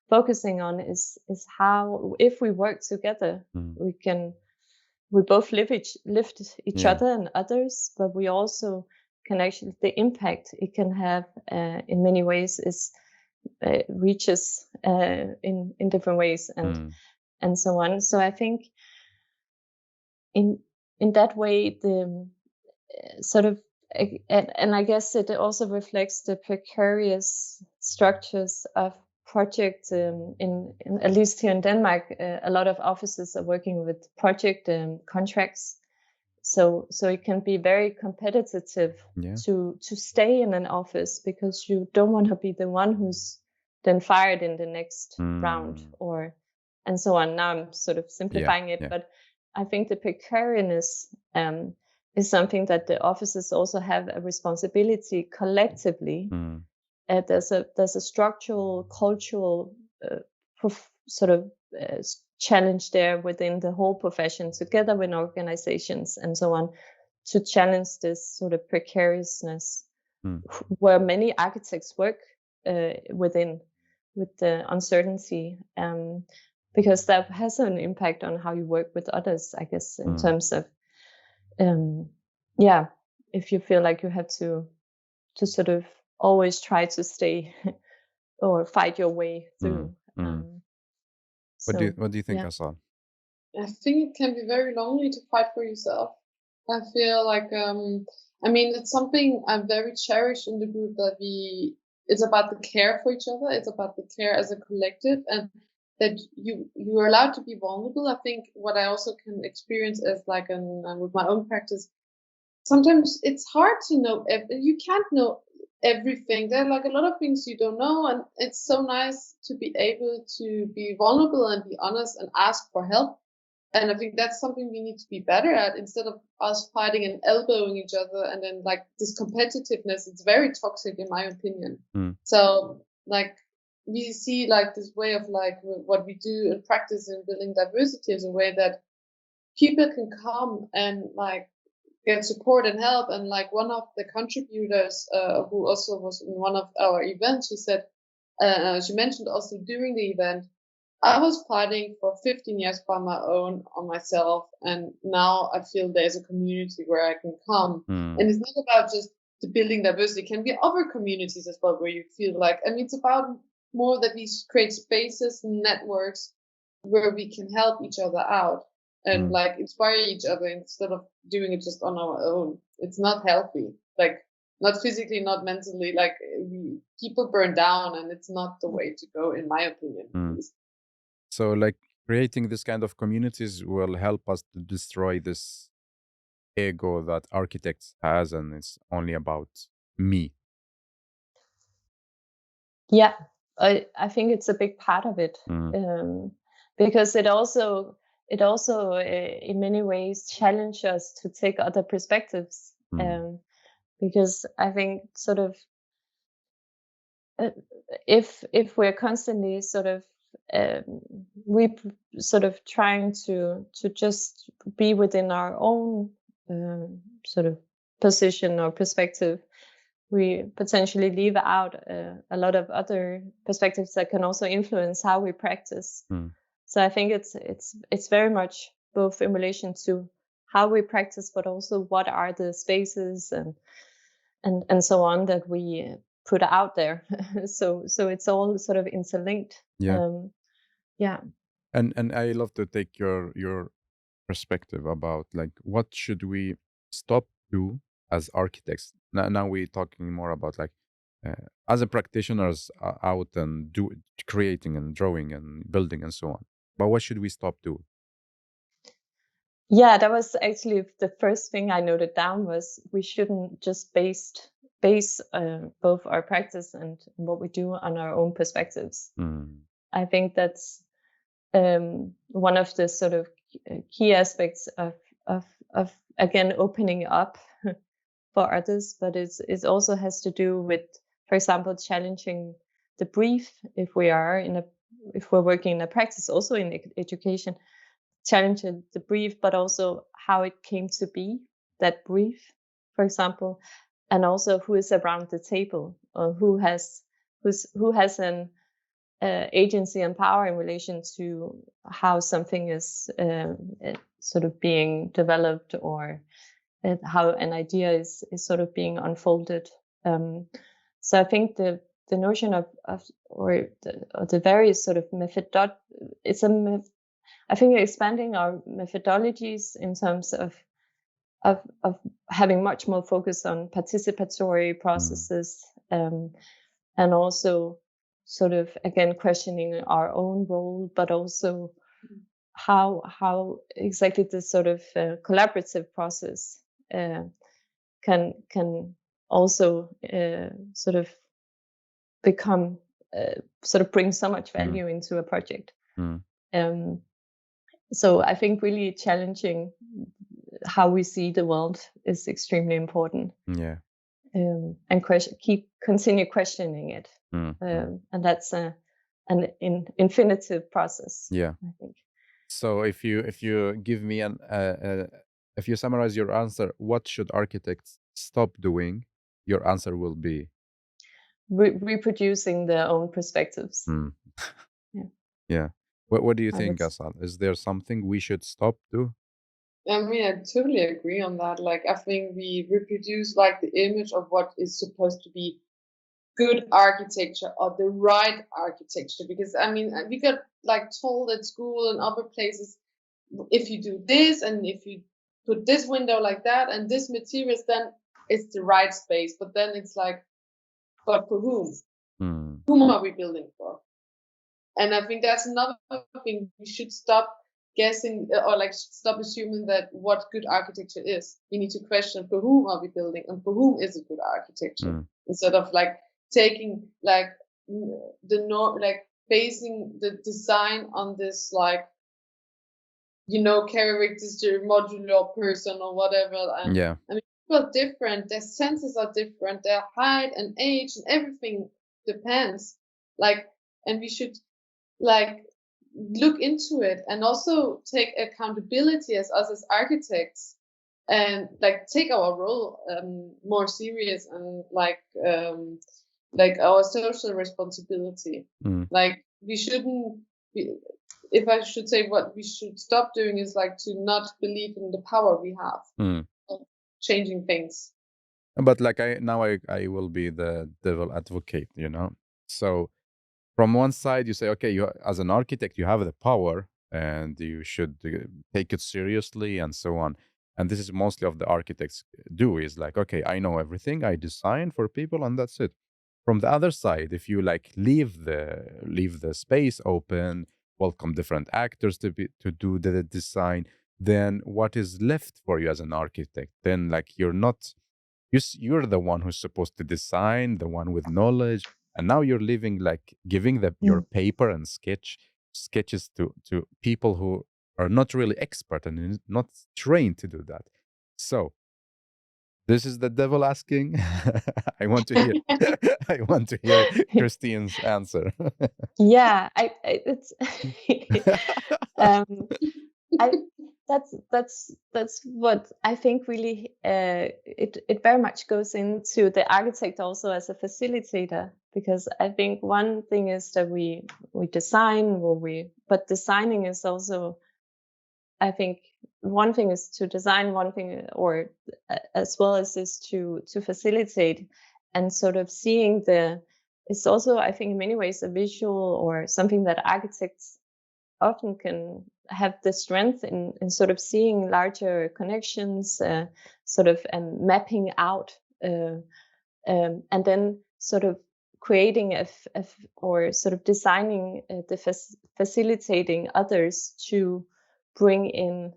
focusing on, is how, if we work together, we both lift each other and others, but we also can actually, the impact it can have in many ways is reaches in different ways, and so on. So I think in that way, the sort of, and I guess it also reflects the precarious structures of project in at least here in Denmark. A lot of offices are working with project contracts, so it can be very competitive to stay in an office, because you don't want to be the one who's then fired in the next round, or and so on. Now I'm sort of simplifying it, but I think the precariousness is something that the offices also have a responsibility collectively. There's a structural, cultural challenge there within the whole profession, together with organizations and so on, to challenge this sort of precariousness where many architects work within, with the uncertainty, because that has an impact on how you work with others, I guess, in terms of if you feel like you have to sort of always try to stay or fight your way through. What do you think, Asal? I think it can be very lonely to fight for yourself. I feel like it's something I very cherish in the group, that it's about the care for each other. It's about the care as a collective, and that you are allowed to be vulnerable. I think what I also can experience as with my own practice, sometimes it's hard to know. You can't know everything. There are like a lot of things you don't know, and it's so nice to be able to be vulnerable and be honest and ask for help. And I think that's something we need to be better at, instead of us fighting and elbowing each other, and then like this competitiveness. It's very toxic, in my opinion. So like we see like this way of like what we do in practice in building diversity is a way that people can come and like get support and help. And like one of the contributors who also was in one of our events, she said, she mentioned also during the event, I was fighting for 15 years by my own on myself, and now I feel there's a community where I can come. And it's not about just the building diversity. It can be other communities as well, where you feel like, it's about more that we create spaces and networks where we can help each other out and like inspire each other, instead of doing it just on our own. It's not healthy, like not physically, not mentally. Like people burn down, and it's not the way to go, in my opinion. So like creating this kind of communities will help us to destroy this ego that architects has, and it's only about me. Yeah, I think it's a big part of it, because it also in many ways challenges us to take other perspectives, because I think sort of if we're constantly sort of trying to just be within our own sort of position or perspective, we potentially leave out a lot of other perspectives that can also influence how we practice. So I think it's very much both in relation to how we practice, but also what are the spaces and so on that we put out there. So it's all sort of interlinked. And I love to take your perspective about like what should we stop do as architects. Now we're talking more about like as a practitioners out and do creating and drawing and building and so on. But what should we stop do? Yeah, that was actually the first thing I noted down, was we shouldn't just base both our practice and what we do on our own perspectives. I think that's one of the sort of key aspects of again opening up for others, but it also has to do with, for example, challenging the brief. If we're working in a practice, also in education, challenging the brief, but also how it came to be, that brief, for example, and also who is around the table, or who has an agency and power in relation to how something is sort of being developed, or how an idea is sort of being unfolded. So I think the notion of the various sort of I think expanding our methodologies in terms of having much more focus on participatory processes, and also sort of again questioning our own role, but also how exactly this sort of collaborative process can also sort of become sort of bring so much value into a project. So I think really challenging how we see the world is extremely important. Yeah. And continue questioning it. And that's an infinitive process. Yeah. I think. So if you give me if you summarize your answer, what should architects stop doing? Your answer will be reproducing their own perspectives. Yeah. What do you think, Asal? Is there something we should stop do? I mean, I totally agree on that. Like, I think we reproduce like the image of what is supposed to be good architecture or the right architecture, because I mean, we got like told at school and other places, if you do this and if you put this window like that and this materials, then it's the right space. But then it's like, but for whom? Whom are we building for? And I think that's another thing. We should stop guessing or like stop assuming that what good architecture is. We need to question, for whom are we building and for whom is it good architecture, instead of like taking like basing the design on this like, you know, characteristic modular person or whatever. And I mean, people are different, their senses are different, their height and age and everything depends. Like, and we should like look into it and also take accountability as us as architects, and like take our role more serious, and like our social responsibility. Like, we shouldn't be, if I should say what we should stop doing is like to not believe in the power we have of changing things. But like I will be the devil advocate, you know. So from one side, you say, okay, you as an architect, you have the power and you should take it seriously and so on. And this is mostly of the architects do, is like, okay, I know everything, I design for people and that's it. From the other side, if you like leave the space open, welcome different actors to do the design, then what is left for you as an architect? Then like you're the one who's supposed to design, the one with knowledge. And now you're living like giving your paper and sketches to people who are not really expert and not trained to do that. So this is the devil asking. I want to hear. I want to hear Christine's answer. Yeah, it's. That's what I think really. It very much goes into the architect also as a facilitator, because I think one thing is that we design, but designing is also, I think one thing is to design, one thing, or as well as is to facilitate, and sort of seeing it's also, I think, in many ways a visual or something that architects often can have the strength in sort of seeing larger connections, sort of and mapping out, and then sort of creating or sort of designing facilitating others to bring in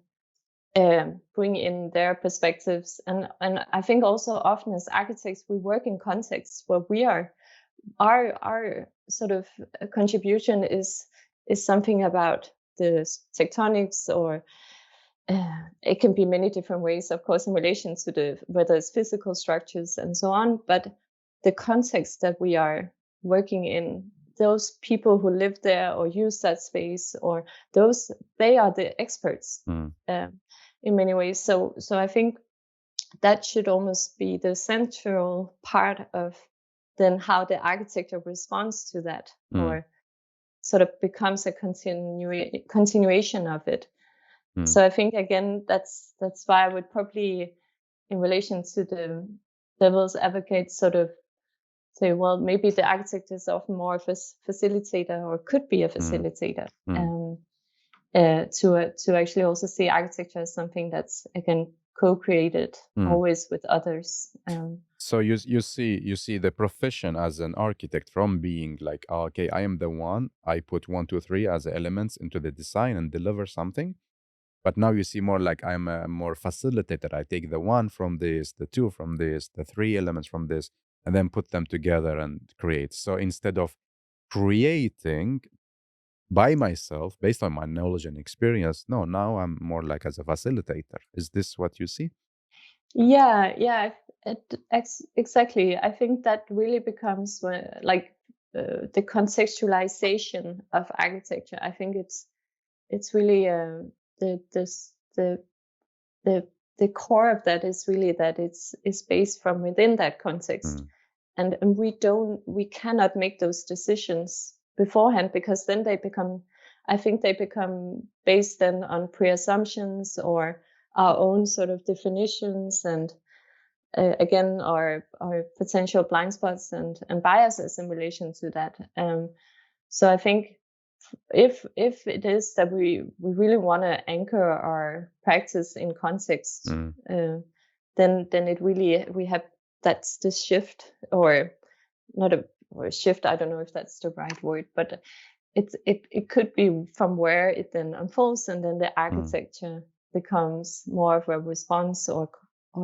their perspectives, and I think also often as architects we work in contexts where we are our sort of contribution is something about the tectonics, or it can be many different ways, of course, in relation to whether it's physical structures and so on, but the context that we are working in, those people who live there or use that space, or they are the experts in many ways. So I think that should almost be the central part of then how the architecture responds to that, or sort of becomes a continuation of it. So I think, again, that's why I would probably, in relation to the devil's advocate, sort of say, well, maybe the architect is often more of a facilitator, or could be a facilitator. to actually also see architecture as something that's again co-created always with others. So you see the profession as an architect from being like, okay, I am the one, I put 1, 2, 3 as elements into the design and deliver something. But now you see more like I'm a more facilitator. I take the 1 from this, the 2 from this, the 3 elements from this, and then put them together and create. So instead of creating by myself based on my knowledge and experience, no, now I'm more like as a facilitator. Is this what you see? Yeah, exactly. I think that really becomes like the contextualization of architecture. I think it's really the core of that is really that it's based from within that context, and we cannot make those decisions beforehand, because then they become based then on pre-assumptions or our own sort of definitions, and again our potential blind spots and biases in relation to that. So I think if it is that we really want to anchor our practice in context, then it really, we have, that's this shift, or not a shift, I don't know if that's the right word, but it could be from where it then unfolds, and then the architecture becomes more of a response or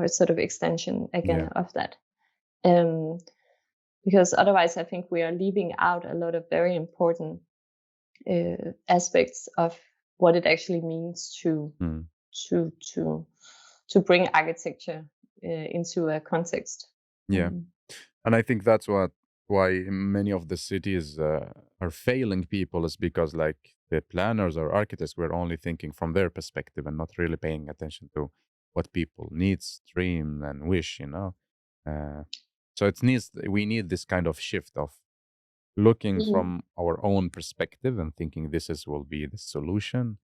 sort of extension again of that. Because otherwise I think we are leaving out a lot of very important aspects of what it actually means to bring architecture into a context. And I think that's why many of the cities are failing people, is because like the planners or architects were only thinking from their perspective and not really paying attention to what people needs, dream, and wish. So we need this kind of shift of looking from our own perspective and thinking will be the solution,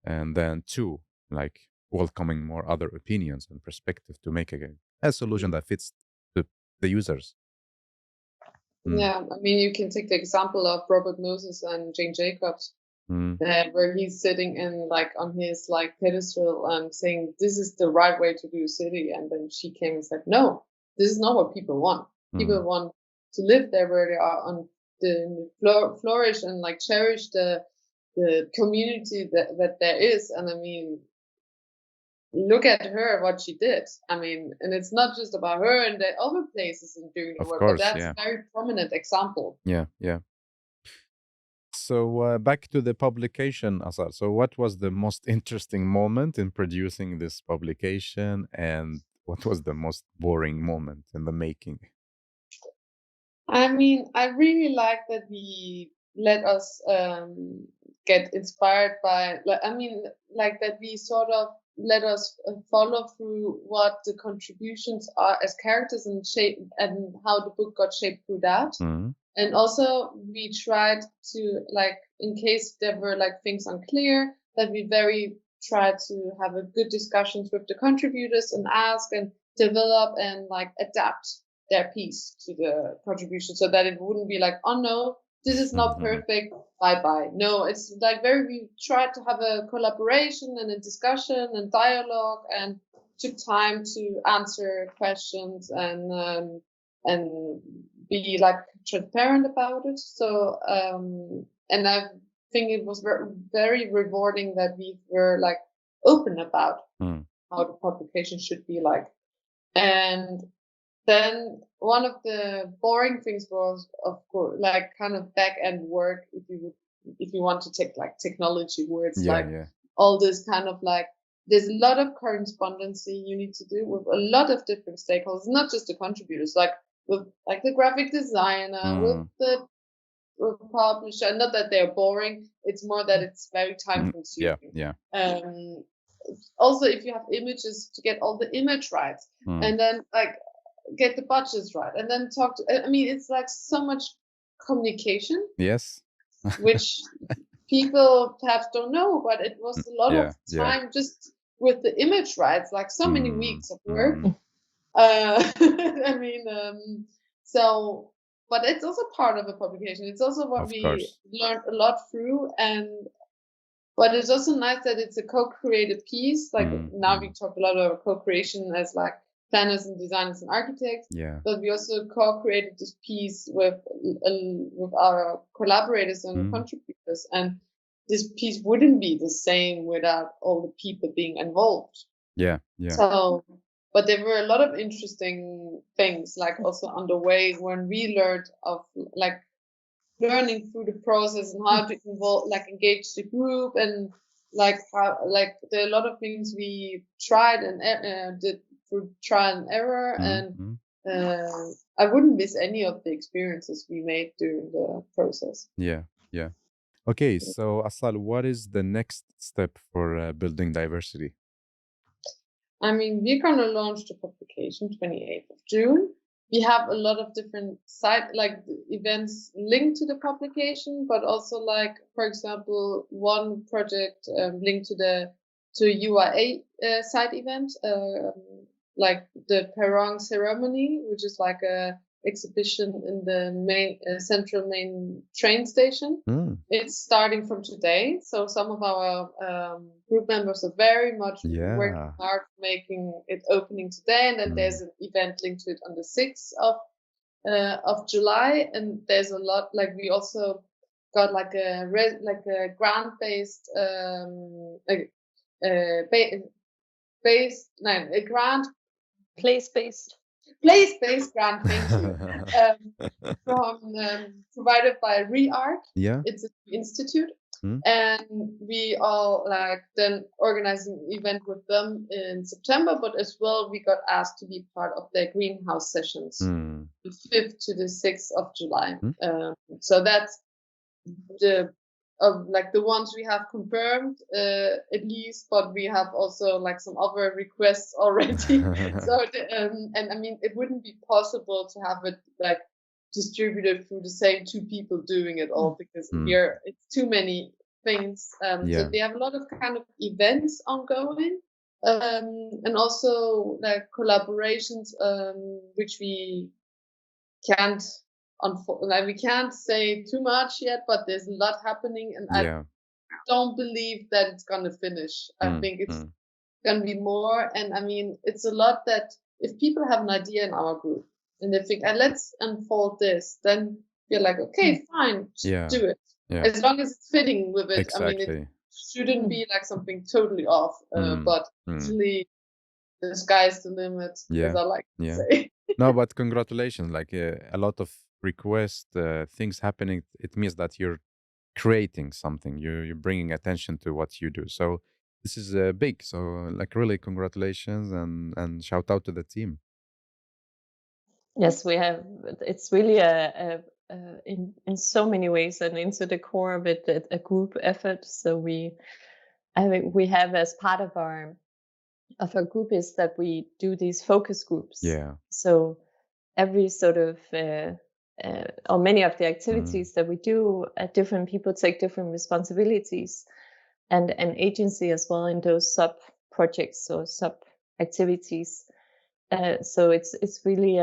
and then two, like welcoming more other opinions and perspective to make a solution that fits the users. Yeah, I mean, you can take the example of Robert Moses and Jane Jacobs, where he's sitting in on his pedestal and saying this is the right way to do a city, and then she came and said, no, this is not what people want. People want to live there where they are, on the flourish and cherish the community that there is. And I mean, look at her, what she did. I mean, and it's not just about her and the other places in doing the work, but that's a very prominent example. Yeah. So back to the publication, Asal. So what was the most interesting moment in producing this publication, and what was the most boring moment in the making? I mean, I really like that we let us get inspired by, that we sort of let us follow through what the contributions are as characters and shape, and how the book got shaped through that. And also we tried to, in case there were things unclear, that we very tried to have a good discussions with the contributors and ask and develop and adapt their piece to the contribution, so that it wouldn't be oh no, this is not perfect, bye. No, it's we tried to have a collaboration and a discussion and dialogue, and took time to answer questions and be transparent about it. So and I think it was very, very rewarding that we were open about how the publication should be like. And then one of the boring things was, of course, kind of back end work, if you want to take technology words, all this kind of there's a lot of correspondency you need to do with a lot of different stakeholders, not just the contributors, with the graphic designer, with the publisher. Not that they're boring, it's more that it's very time consuming. Also, if you have images, to get all the image rights, and then get the budgets right, and then talk to, I mean, it's so much communication. Yes. Which people perhaps don't know, but it was a lot of time just with the image rights, so many weeks of work. I mean, so, but it's also part of a publication. It's also what we learned a lot through, and But it's also nice that it's a co-created piece. Like now we Mm. talk a lot about co-creation as like planners and designers and architects, Yeah. but we also co-created this piece with our collaborators and Mm. contributors. And this piece wouldn't be the same without all the people being involved. Yeah. Yeah. So, but there were a lot of interesting things, like also on the way when we learned of like learning through the process and how to involve, like engage the group, and like how, like there are a lot of things we tried and did through trial and error, and I wouldn't miss any of the experiences we made during the process. Yeah. Yeah. Okay. So, Asal, what is the next step for building diversity? I mean, we're going to launch the publication 28th of June. We have a lot of different events linked to the publication, but also like, for example, one project linked to UIA side event, like the Perron ceremony, which is like a exhibition in the main central main train station. It's starting from today, so some of our group members are very much working hard making it opening today, and then there's an event linked to it on the 6th of July, and there's a lot, like we also got like a grant based place-based grant, thank you, from provided by ReArt. Yeah. It's an institute, and we all like then organized an event with them in September. But as well, we got asked to be part of their greenhouse sessions, the 5th to the 6th of July. So that's the ones we have confirmed, at least, but we have also like some other requests already. So and I mean, it wouldn't be possible to have it like distributed through the same two people doing it all, because here it's too many things. So they have a lot of kind of events ongoing, and also like collaborations, which we can't we can't say too much yet, but there's a lot happening, and I don't believe that it's gonna finish. I think it's gonna be more, and I mean, it's a lot that if people have an idea in our group and they think, let's unfold this, then we're like, okay, fine, do it. As long as it's fitting with it. Exactly. I mean, it shouldn't be like something totally off, but usually the sky's the limit, as I like to say. No, but congratulations, like a lot of requests, things happening. It means that you're creating something, you're bringing attention to what you do. So this is big. So like really congratulations, and shout out to the team. Yes, we have. It's really in so many ways, and into the core of it, a group effort. So I think we have, as part of our group, is that we do these focus groups. So every sort of or many of the activities that we do, different people take different responsibilities and an agency as well in those sub projects or sub activities. So it's really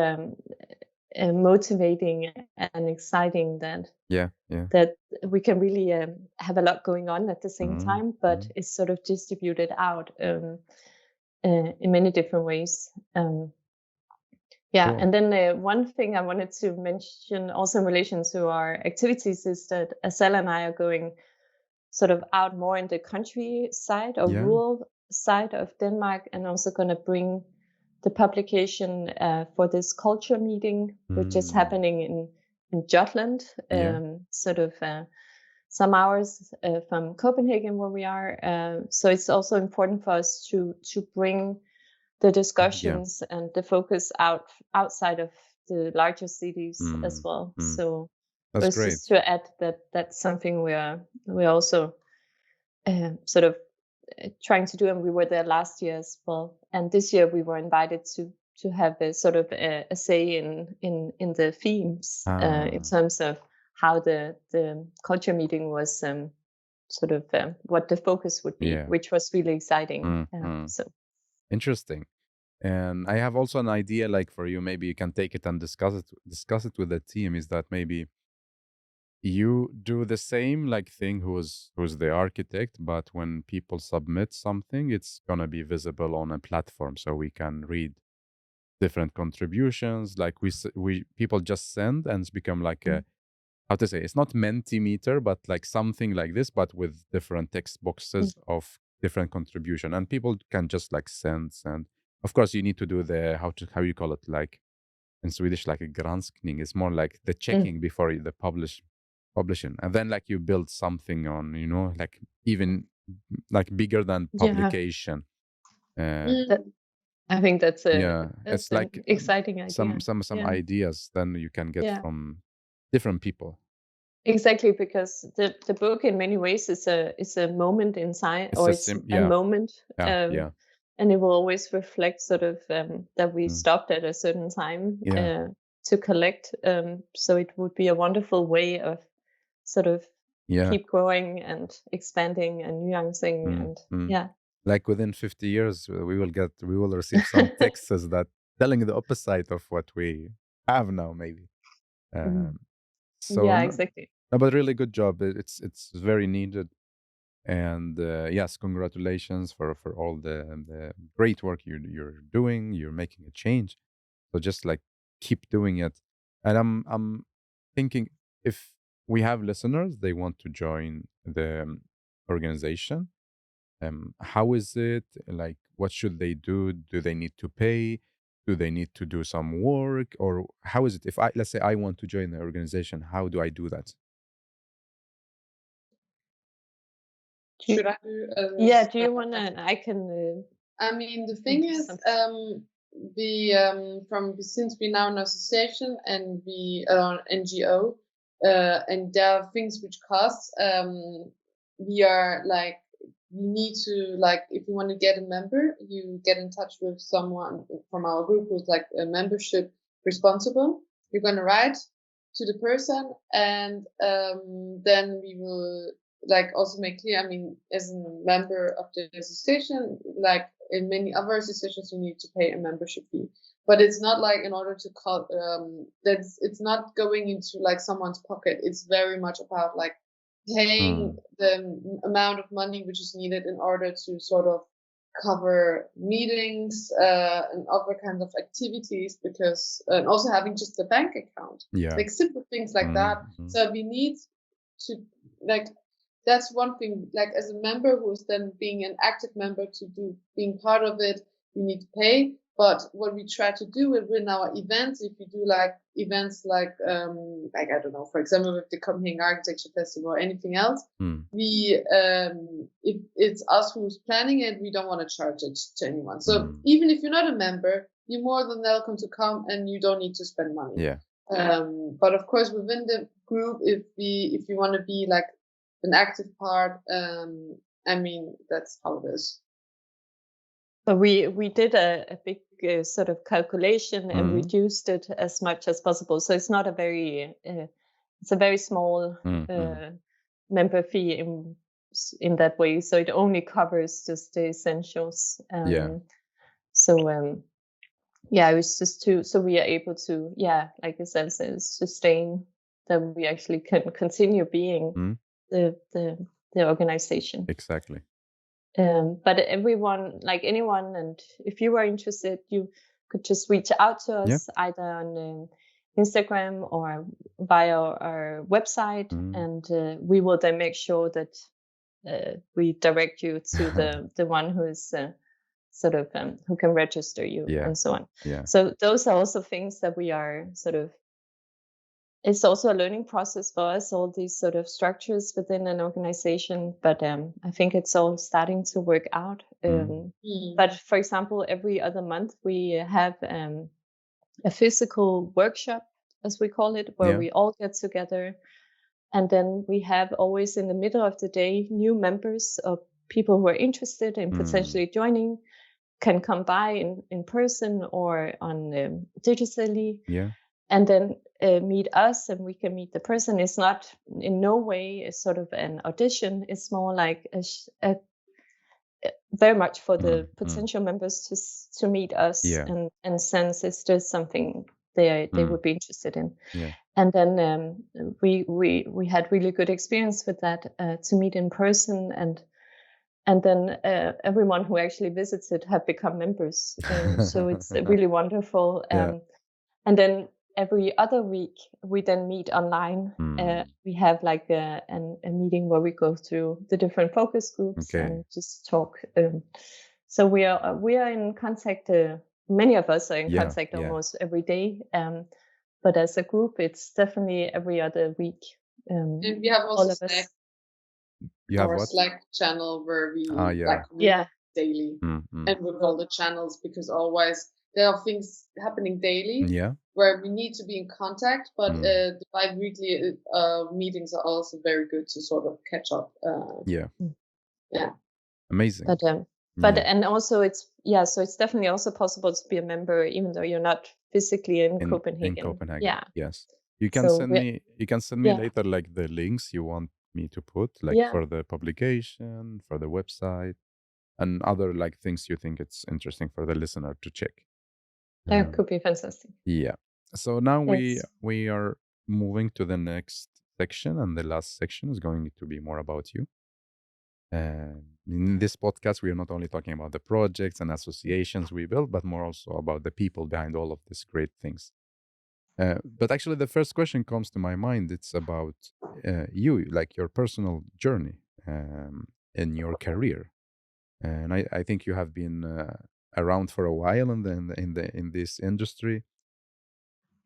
motivating and exciting that that we can really have a lot going on at the same time, but it's sort of distributed out in many different ways. Cool. And then one thing I wanted to mention also in relation to our activities is that Asal and I are going sort of out more in the countryside or rural side of Denmark, and also going to bring the publication for this culture meeting, which is happening in Jutland, sort of some hours from Copenhagen where we are. So it's also important for us to bring the discussions and the focus outside of the larger cities as well. So that's great. Just to add that's something we're also sort of trying to do, and we were there last year as well. And this year we were invited to have a sort of a say in the themes in terms of how the culture meeting was sort of what the focus would be, which was really exciting. So interesting. And I have also an idea, like for you, maybe you can take it and discuss it with the team. Is that maybe you do the same like thing who's the architect, but when people submit something, it's gonna be visible on a platform so we can read different contributions. Like we people just send, and it's become like a, how to say, it's not Mentimeter, but like something like this, but with different text boxes of different contribution, and people can just like send. Of course, you need to do the how you call it, like in Swedish, like a granskning. It's more like the checking before the publishing, and then like you build something on, like even like bigger than publication. I think that's it's like an exciting idea. some ideas then you can get from different people. Exactly, because the book in many ways is a moment in time, or it's a moment, and it will always reflect sort of that we stopped at a certain time to collect. So it would be a wonderful way of sort of keep growing and expanding and nuancing and like within 50 years we will receive some texts that telling the opposite of what we have now, maybe. So exactly. No, but really good job. It's very needed, and yes, congratulations for all the great work you're doing. You're making a change, so just like keep doing it. And I'm thinking, if we have listeners, they want to join the organization. How is it? Like, what should they do? Do they need to pay? Do they need to do some work? Or how is it? If let's say I want to join the organization, how do I do that? Should I do? Do you want to? I can. I mean, the thing is, since we're now an association and we are an NGO, and there are things which cost. We are like, you need to, like, if you want to get a member, you get in touch with someone from our group who's like a membership responsible. You're gonna write to the person, and then we will like also make clear. I mean, as a member of the association, like in many other associations, you need to pay a membership fee. But it's not like in order to call it's not going into like someone's pocket. It's very much about like paying the amount of money which is needed in order to sort of cover meetings and other kinds of activities, because and also having just a bank account, like simple things like that. So we need to, like, that's one thing, like as a member who's then being an active member, to being part of it, you need to pay. But what we try to do within our events, if we do like events like I don't know, for example, with the Copenhagen Architecture Festival or anything else, we if it's us who's planning it, we don't want to charge it to anyone. So even if you're not a member, you're more than welcome to come, and you don't need to spend money. But of course, within the group, if you want to be like an active part, I mean, that's how it is. So we did a big sort of calculation and reduced it as much as possible. So it's not a very it's a very small member fee in that way. So it only covers just the essentials. So it was just so we are able to like Asal says, sustain that we actually can continue being the organization. Exactly. But everyone, like anyone, and if you are interested, you could just reach out to us either on Instagram or via our website, and we will then make sure that we direct you to the one who is sort of who can register you and so on. So those are also things that we are sort of. It's also a learning process for us, all these sort of structures within an organization, but I think it's all starting to work out. But for example, every other month we have a physical workshop, as we call it, where we all get together. And then we have always in the middle of the day, new members or people who are interested in potentially joining can come by in person or on digitally. And then meet us, and we can meet the person. It's not in no way a sort of an audition. It's more like a very much for the potential members to meet us and sense it's just something they would be interested in. And then we had really good experience with that, to meet in person, and then everyone who actually visits it have become members. So it's really wonderful. And then every other week we then meet online. We have like a meeting where we go through the different focus groups and just talk. So we are in contact. Many of us are in contact almost every day. But as a group, it's definitely every other week. And we have also Slack. You have our what? Slack channel where we daily, and with all the channels, because otherwise there are things happening daily where we need to be in contact. But the bi-weekly meetings are also very good to sort of catch up. Amazing. But and also so it's definitely also possible to be a member even though you're not physically in Copenhagen. In Copenhagen, yes. You can send me. You can send me later, like the links you want me to put, like for the publication, for the website, and other like things you think it's interesting for the listener to check. That could be fantastic. Yeah. So now we are moving to the next section, and the last section is going to be more about you. In this podcast, we are not only talking about the projects and associations we build, but more also about the people behind all of these great things. But actually, the first question comes to my mind. It's about you, like your personal journey in your career, and I think you have been around for a while in this industry.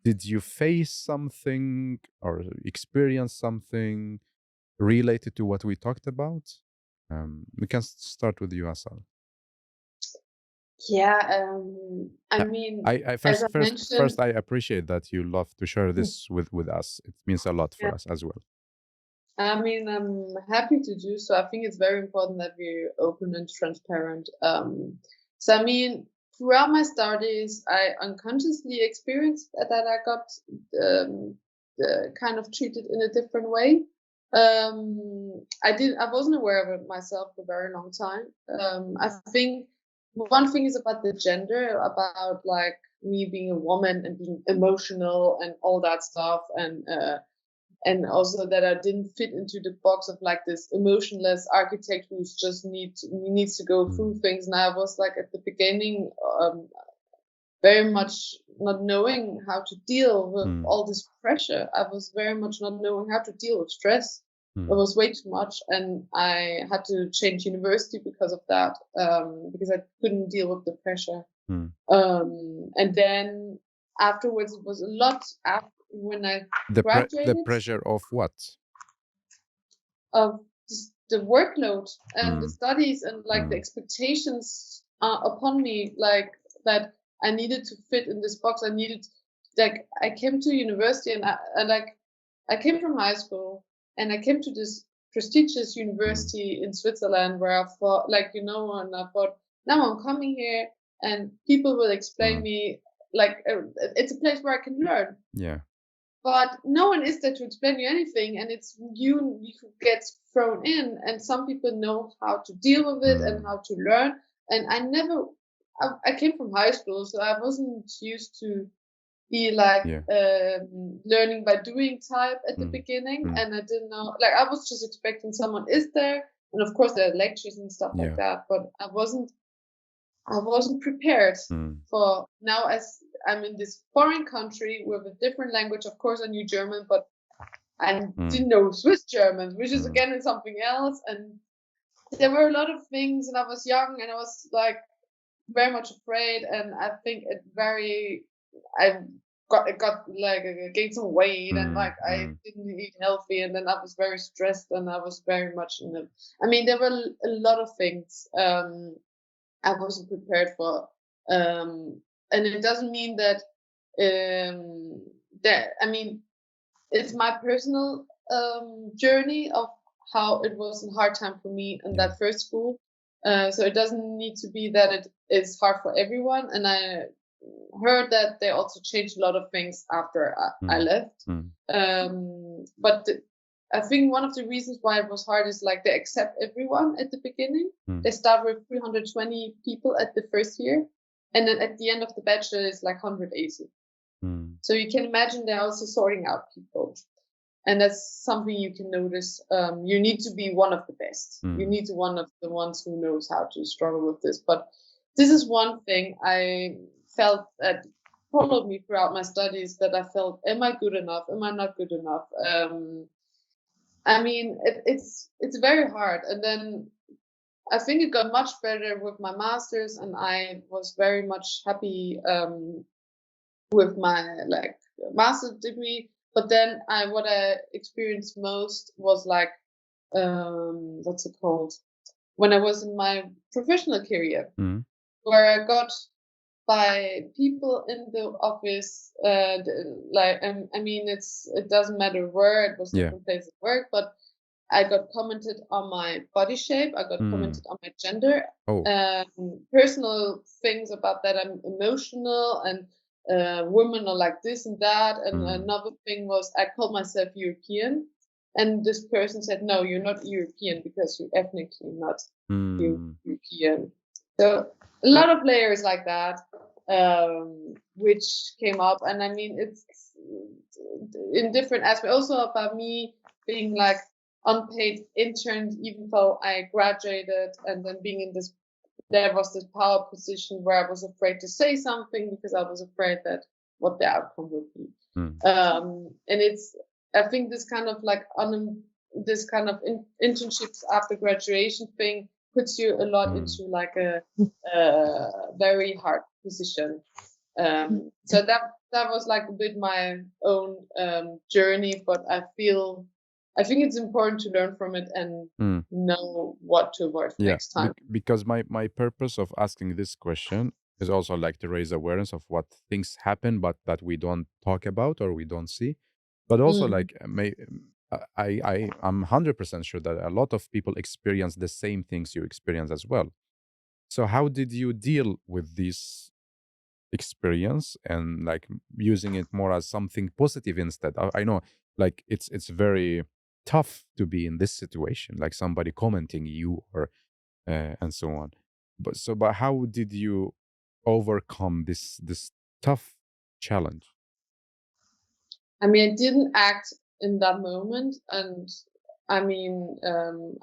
Did you face something or experience something related to what we talked about? We can start with you, Asal. I mean, I first I appreciate that you love to share this with us. It means a lot for us as well. I mean, I'm happy to do so. I think it's very important that we're open and transparent. So I mean, throughout my studies, I unconsciously experienced that I got kind of treated in a different way. I wasn't aware of it myself for a very long time. I think one thing is about the gender, about like me being a woman and being emotional and all that stuff, and also that I didn't fit into the box of like this emotionless architect who's just needs to go through things. And I was like at the beginning very much not knowing how to deal with all this pressure. I was very much not knowing how to deal with stress. It was way too much, and I had to change university because of that, because I couldn't deal with the pressure. And then afterwards, it was a lot after when I graduated. The pressure of what? Of the workload and the studies and like the expectations upon me, like that I needed to fit in this box. I came to university and I came from high school. And I came to this prestigious university in Switzerland where I thought, and I thought, now I'm coming here and people will explain me, it's a place where I can learn. Yeah. But no one is there to explain you anything. And it's you who gets thrown in. And some people know how to deal with it and how to learn. And I came from high school, so I wasn't used to be learning by doing type at the beginning, and I didn't know, I was just expecting someone is there, and of course there are lectures and stuff like that, but I wasn't prepared for now. As I'm in this foreign country with a different language, of course I knew German, but I didn't know Swiss German, which is again something else, and there were a lot of things, and I was young and I was like very much afraid, and I think I gained some weight and I didn't eat healthy, and then I was very stressed, and I was very much there were a lot of things I wasn't prepared for, and it doesn't mean that it's my personal journey of how it was a hard time for me in that first school, so it doesn't need to be that it is hard for everyone. And I heard that they also changed a lot of things after I left. But I think one of the reasons why it was hard is they accept everyone at the beginning. They start with 320 people at the first year, and then at the end of the bachelor it's 180. So you can imagine they're also sorting out people. And that's something you can notice. You need to be one of the best. You need to be one of the ones who knows how to struggle with this. But this is one thing I felt that followed me throughout my studies, that I felt, am I good enough? Am I not good enough? I mean, it's very hard. And then I think it got much better with my master's, and I was very much happy with my master's degree. But then what I experienced most was what's it called? When I was in my professional career, where I got by people in the office, I mean, it doesn't matter where, it was different places of work, but I got commented on my body shape, I got commented on my gender, personal things about that I'm emotional and women are like this and that. And another thing was I called myself European, and this person said, no, you're not European because you're ethnically not European. So a lot of layers like that, which came up. And I mean, it's in different aspects, also about me being like unpaid intern, even though I graduated, and then being in this, there was this power position where I was afraid to say something because I was afraid that what the outcome would be. And I think this kind of internships after graduation thing puts you a lot into like a very hard position. So that was like a bit my own journey, but I think it's important to learn from it and know what to avoid next time. Because my purpose of asking this question is also like to raise awareness of what things happen, but that we don't talk about or we don't see. But also I'm 100% sure that a lot of people experience the same things you experience as well. So how did you deal with this experience and like using it more as something positive instead? I know like it's very tough to be in this situation, like somebody commenting you or and so on. But how did you overcome this tough challenge? I mean, I didn't act in that moment, and I mean,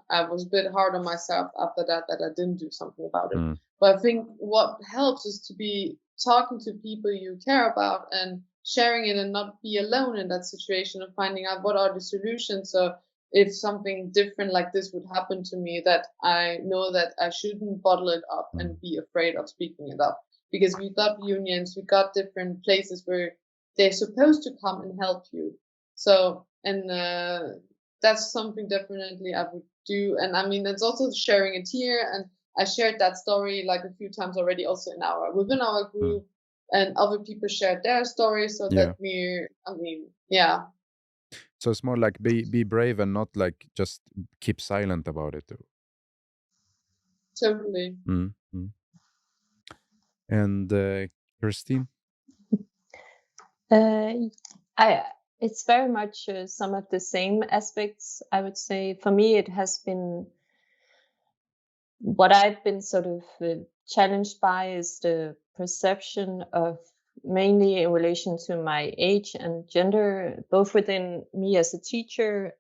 I was a bit hard on myself after that I didn't do something about it. But I think what helps is to be talking to people you care about and sharing it, and not be alone in that situation, and finding out what are the solutions. So if something different like this would happen to me, that I know that I shouldn't bottle it up and be afraid of speaking it up, because we got unions, we got different places where they're supposed to come and help you. So, and that's something definitely I would do. And I mean, it's also sharing it here, and I shared that story like a few times already also within our group, and other people shared their stories, so that So it's more like be brave and not like just keep silent about it. Totally. And Christine? It's very much some of the same aspects, I would say. For me, it has been what I've been sort of challenged by is the perception of, mainly in relation to my age and gender, both within me as a teacher,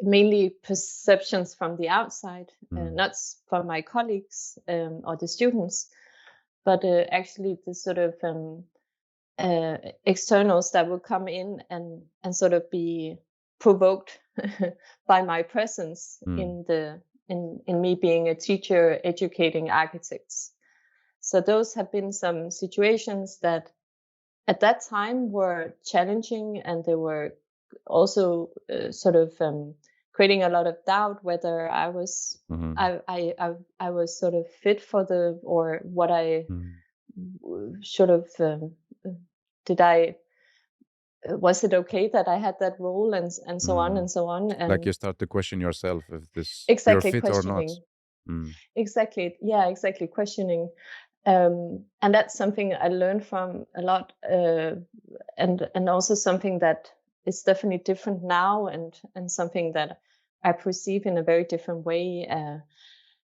mainly perceptions from the outside, not from my colleagues or the students, but actually the sort of externals that will come in and sort of be provoked by my presence in me being a teacher educating architects. So those have been some situations that at that time were challenging, and they were also sort of creating a lot of doubt whether I was I was sort of fit for or what I should have was it okay that I had that role, and so on and so on. And like you start to question yourself if this exactly you're fit or not. Exactly. Yeah, exactly. Questioning. And that's something I learned from a lot, and also something that is definitely different now, and something that I perceive in a very different way.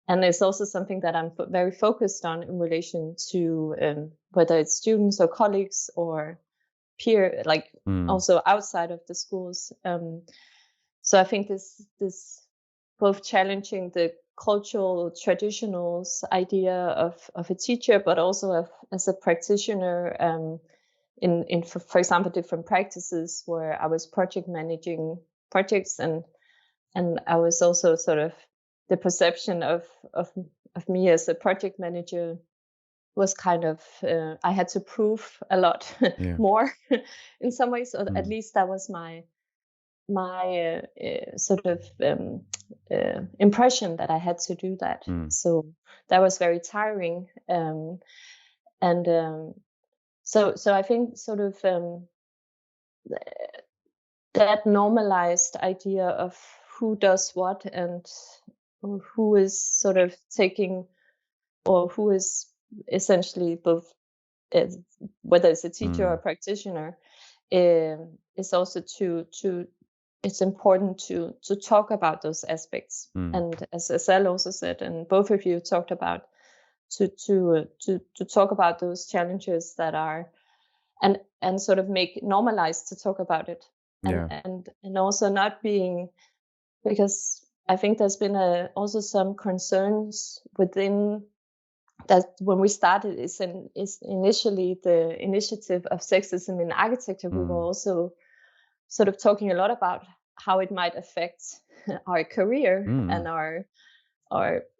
and it's also something that I'm very focused on in relation to whether it's students or colleagues or peer, like also outside of the schools. So I think this both challenging the cultural traditionals idea of a teacher, but also as a practitioner in for example, different practices where I was project managing projects, and I was also sort of the perception of me as a project manager was kind of I had to prove a lot more in some ways, or at least that was my sort of impression, that I had to do that. So that was very tiring, so I think sort of that normalized idea of who does what and who is sort of taking, or who is essentially both, whether it's a teacher or a practitioner, is also to it's important to talk about those aspects. And as Asal also said, and both of you talked about, to talk about those challenges that are, and sort of make normalized to talk about it, and also not being, because I think there's been also some concerns within that when we started is initially the initiative of sexism in architecture. We were also sort of talking a lot about how it might affect our career and our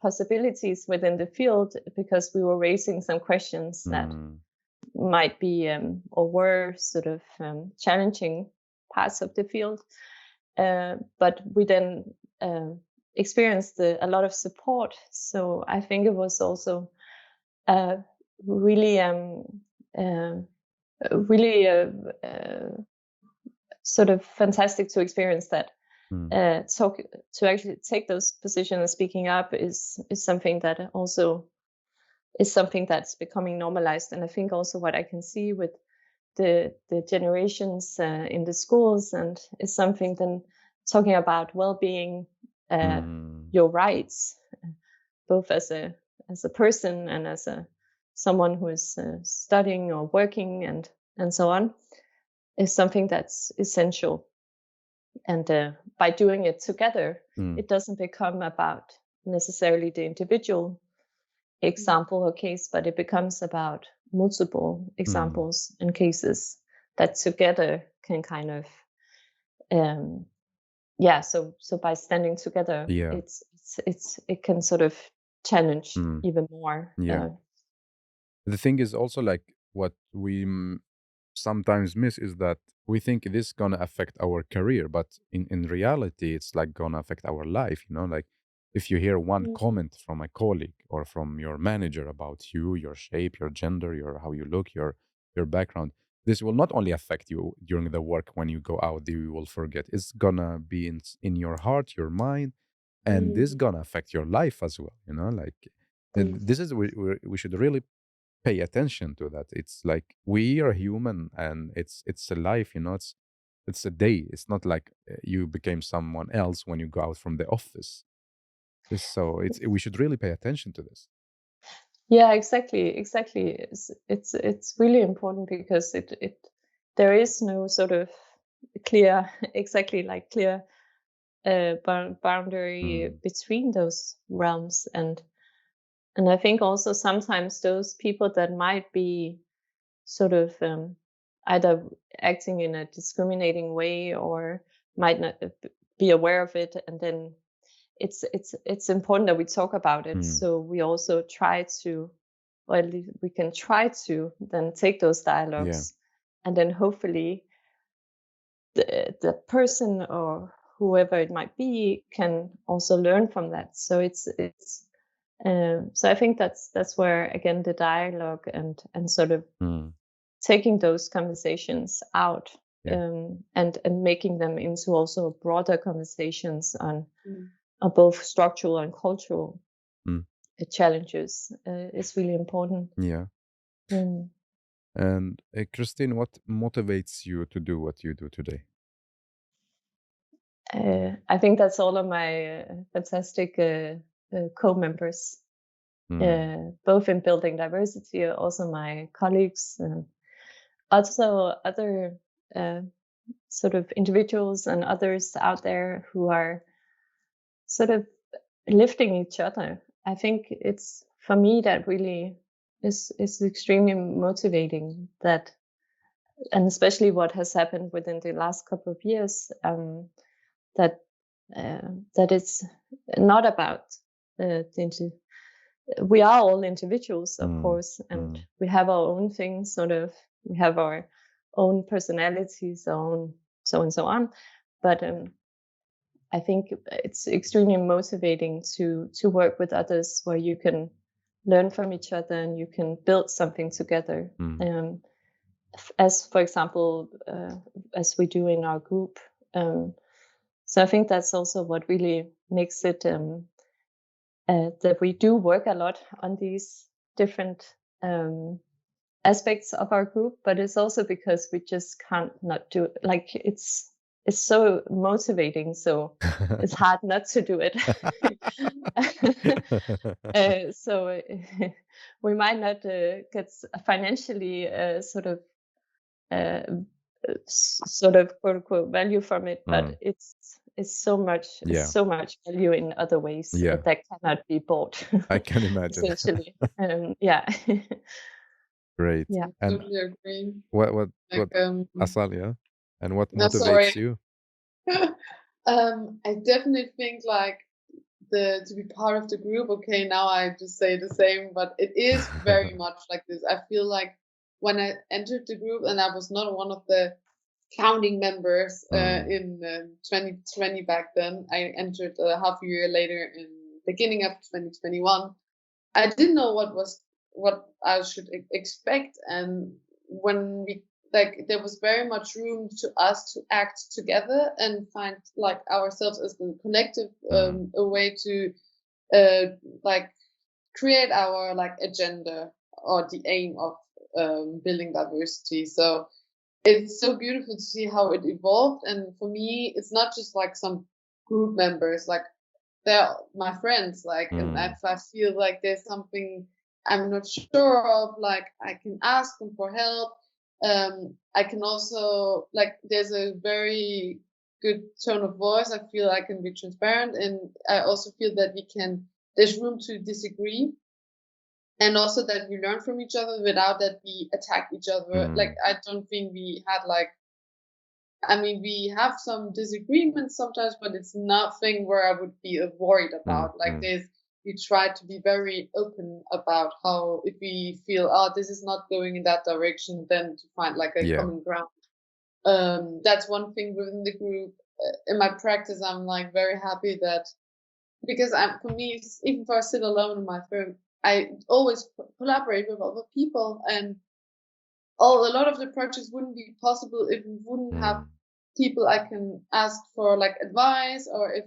possibilities within the field, because we were raising some questions that might be or were sort of challenging parts of the field. But we then experienced a lot of support. So I think it was also really sort of fantastic to experience that. To actually take those positions and speaking up is something that also is something that's becoming normalized. And I think also what I can see with the generations in the schools, and is something then talking about well-being, your rights, both as a person and as someone who is studying or working and so on, is something that's essential. And by doing it together, it doesn't become about necessarily the individual example or case, but it becomes about multiple examples and cases that together can kind of so by standing together, it can sort of challenge even more. The thing is also, like, what we sometimes miss is that we think this is gonna affect our career, but in reality it's like gonna affect our life, like if you hear one comment from a colleague or from your manager about you, your shape, your gender, your how you look, your background, this will not only affect you during the work. When you go out, you will forget. It's gonna be in your heart, your mind, and this is gonna affect your life as well, and this is we should really pay attention to that. It's like we are human, and it's a life, it's a day. It's not like you became someone else when you go out from the office. So we should really pay attention to this. Yeah, exactly. It's really important, because there is no sort of clear boundary between those realms. And I think also sometimes those people that might be sort of either acting in a discriminating way or might not be aware of it, and then it's important that we talk about it. So we also try to, or at least we can try to then take those dialogues, and then hopefully the person or whoever it might be can also learn from that. So so I think that's where, again, the dialogue and sort of taking those conversations out, and making them into also broader conversations on both structural and cultural challenges is really important. And Christine, what motivates you to do what you do today? I think that's all of my fantastic co-members, both in building diversity, also my colleagues, also other sort of individuals and others out there who are sort of lifting each other. I think it's, for me, that really is extremely motivating, that, and especially what has happened within the last couple of years, that it's not about we are all individuals, of course, and we have our own things, sort of, we have our own personalities, our own so on. But I think it's extremely motivating to work with others, where you can learn from each other and you can build something together. As, for example, as we do in our group. So I think that's also what really makes it that we do work a lot on these different aspects of our group, but it's also because we just can't not do it. Like, it's so motivating, so it's hard not to do it. So we might not get financially sort of quote unquote value from it, but it's so much value in other ways that cannot be bought. I can imagine. Essentially. Great. Yeah, And totally agree. what Asal, and what motivates you? I definitely think like to be part of the group. Okay, now I just say the same, but it is very much like this. I feel like when I entered the group, and I was not one of the founding members in 2020 back then. I entered a half a year later in beginning of 2021. I didn't know what I should expect, and when we there was very much room to us to act together and find like ourselves as a collective, a way to like create our like agenda or the aim of building diversity. So it's so beautiful to see how it evolved. And for me, it's not just like some group members, like they're my friends, like, and if I feel like there's something I'm not sure of, like I can ask them for help. I can also, like, there's a very good tone of voice. I feel I can be transparent, and I also feel that there's room to disagree, and also that we learn from each other without that we attack each other. Like, I don't think we had we have some disagreements sometimes, but it's nothing where I would be worried about. We try to be very open about how, if we feel, this is not going in that direction, then to find like a common ground. That's one thing within the group. In my practice, I'm like very happy that, because for me, even if I sit alone in my firm, I always collaborate with other people, and a lot of the projects wouldn't be possible if we wouldn't have people I can ask for like advice, or if,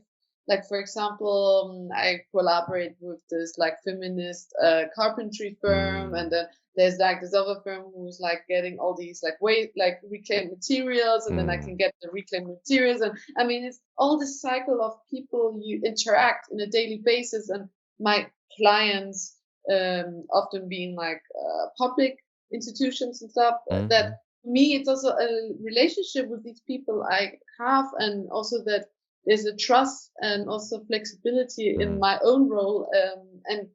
like, for example, I collaborate with this like feminist carpentry firm, and then there's like this other firm who's like getting all these like reclaimed materials, and then I can get the reclaimed materials, and I mean, it's all this cycle of people you interact in a daily basis, and my clients often being like public institutions and stuff. That for me, it's also a relationship with these people I have, and also that there's a trust and also flexibility in my own role, and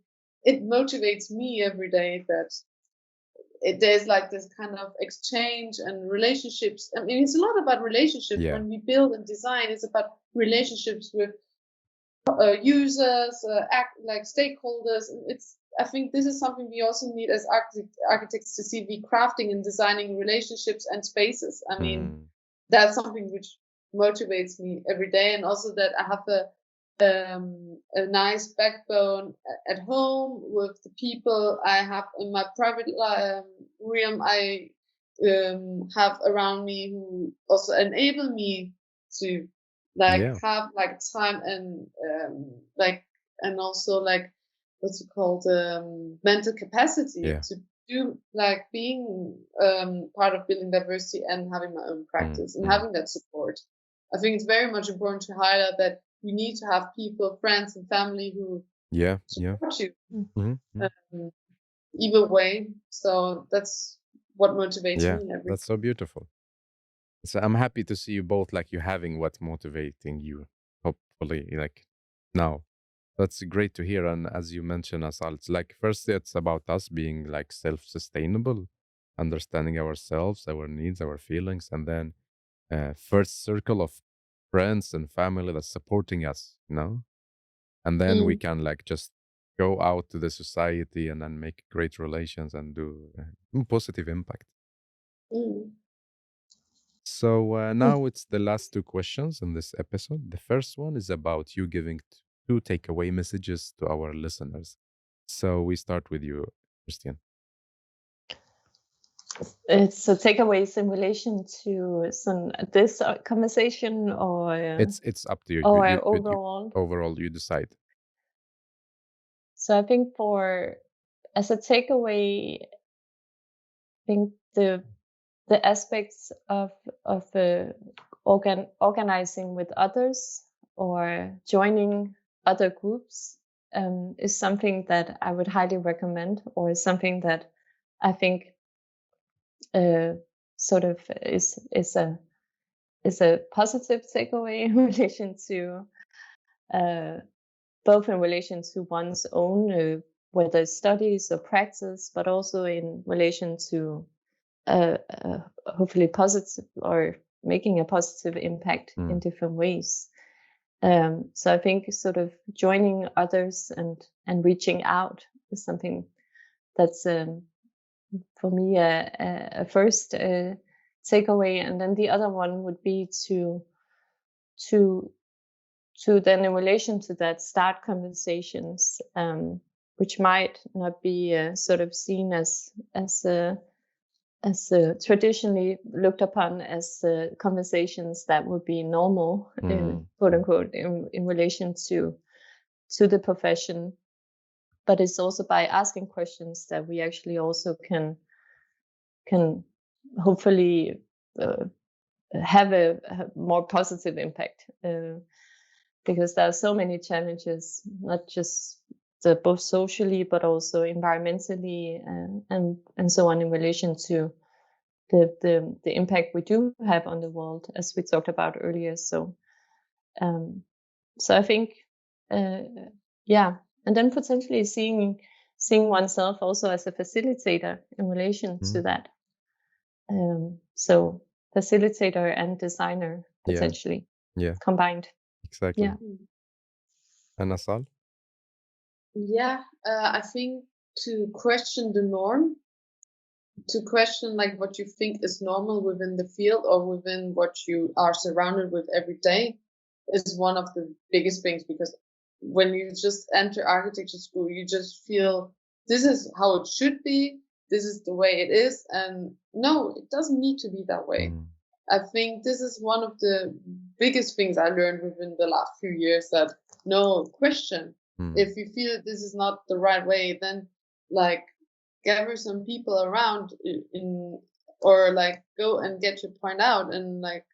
it motivates me every day that there's like this kind of exchange and relationships. I mean, it's a lot about relationships. When we build and design, it's about relationships with users, like stakeholders. I think this is something we also need as architects to see. We crafting and designing relationships and spaces. I mean, that's something which motivates me every day, and also that I have a nice backbone at home with the people I have in my private realm. I have around me who also enable me to have like time and and also like what's it called, mental capacity to do like being part of building diversity and having my own practice and having that support. I think it's very much important to highlight that you need to have people, friends and family who support you Mm-hmm. either way. So that's what motivates me every. That's so beautiful. So I'm happy to see you both, like you having what's motivating you, hopefully, like now. That's great to hear. And as you mentioned, Asal, it's like first it's about us being like self-sustainable, understanding ourselves, our needs, our feelings, and then first circle of friends and family that's supporting us, and then we Mm, can like just go out to the society and then make great relations and do positive impact. mm. So Mm. now it's the last two questions in this episode. The first one is about you giving two takeaway messages to our listeners. So we start with you, Christian. It's takeaways in relation to this conversation, or It's up to you. overall. Overall, you decide. So I think as a takeaway, I think the aspects of organizing with others or joining other groups is something that I would highly recommend, or is something that I think sort of is a positive takeaway in relation to both in relation to one's own whether studies or practice, but also in relation to hopefully positive, or making a positive impact in different ways. So I think sort of joining others and reaching out is something that's for me a first takeaway, and then the other one would be to then, in relation to that, start conversations which might not be sort of seen as traditionally looked upon as conversations that would be normal, quote unquote, in relation to the profession. But it's also by asking questions that we actually also can hopefully have a more positive impact, because there are so many challenges, not just both socially but also environmentally and so on, in relation to the impact we do have on the world, as we talked about earlier. So I think and then potentially seeing oneself also as a facilitator in relation to that. So facilitator and designer potentially combined. Exactly. Yeah. And Asal? Yeah, I think to question the norm, to question like what you think is normal within the field or within what you are surrounded with every day, is one of the biggest things, because when you just enter architecture school, you just feel this is how it should be, this is the way it is, and no, it doesn't need to be that way. I think this is one of the biggest things I learned within the last few years, that no, question. If you feel this is not the right way, then like gather some people around or like go and get your point out, and like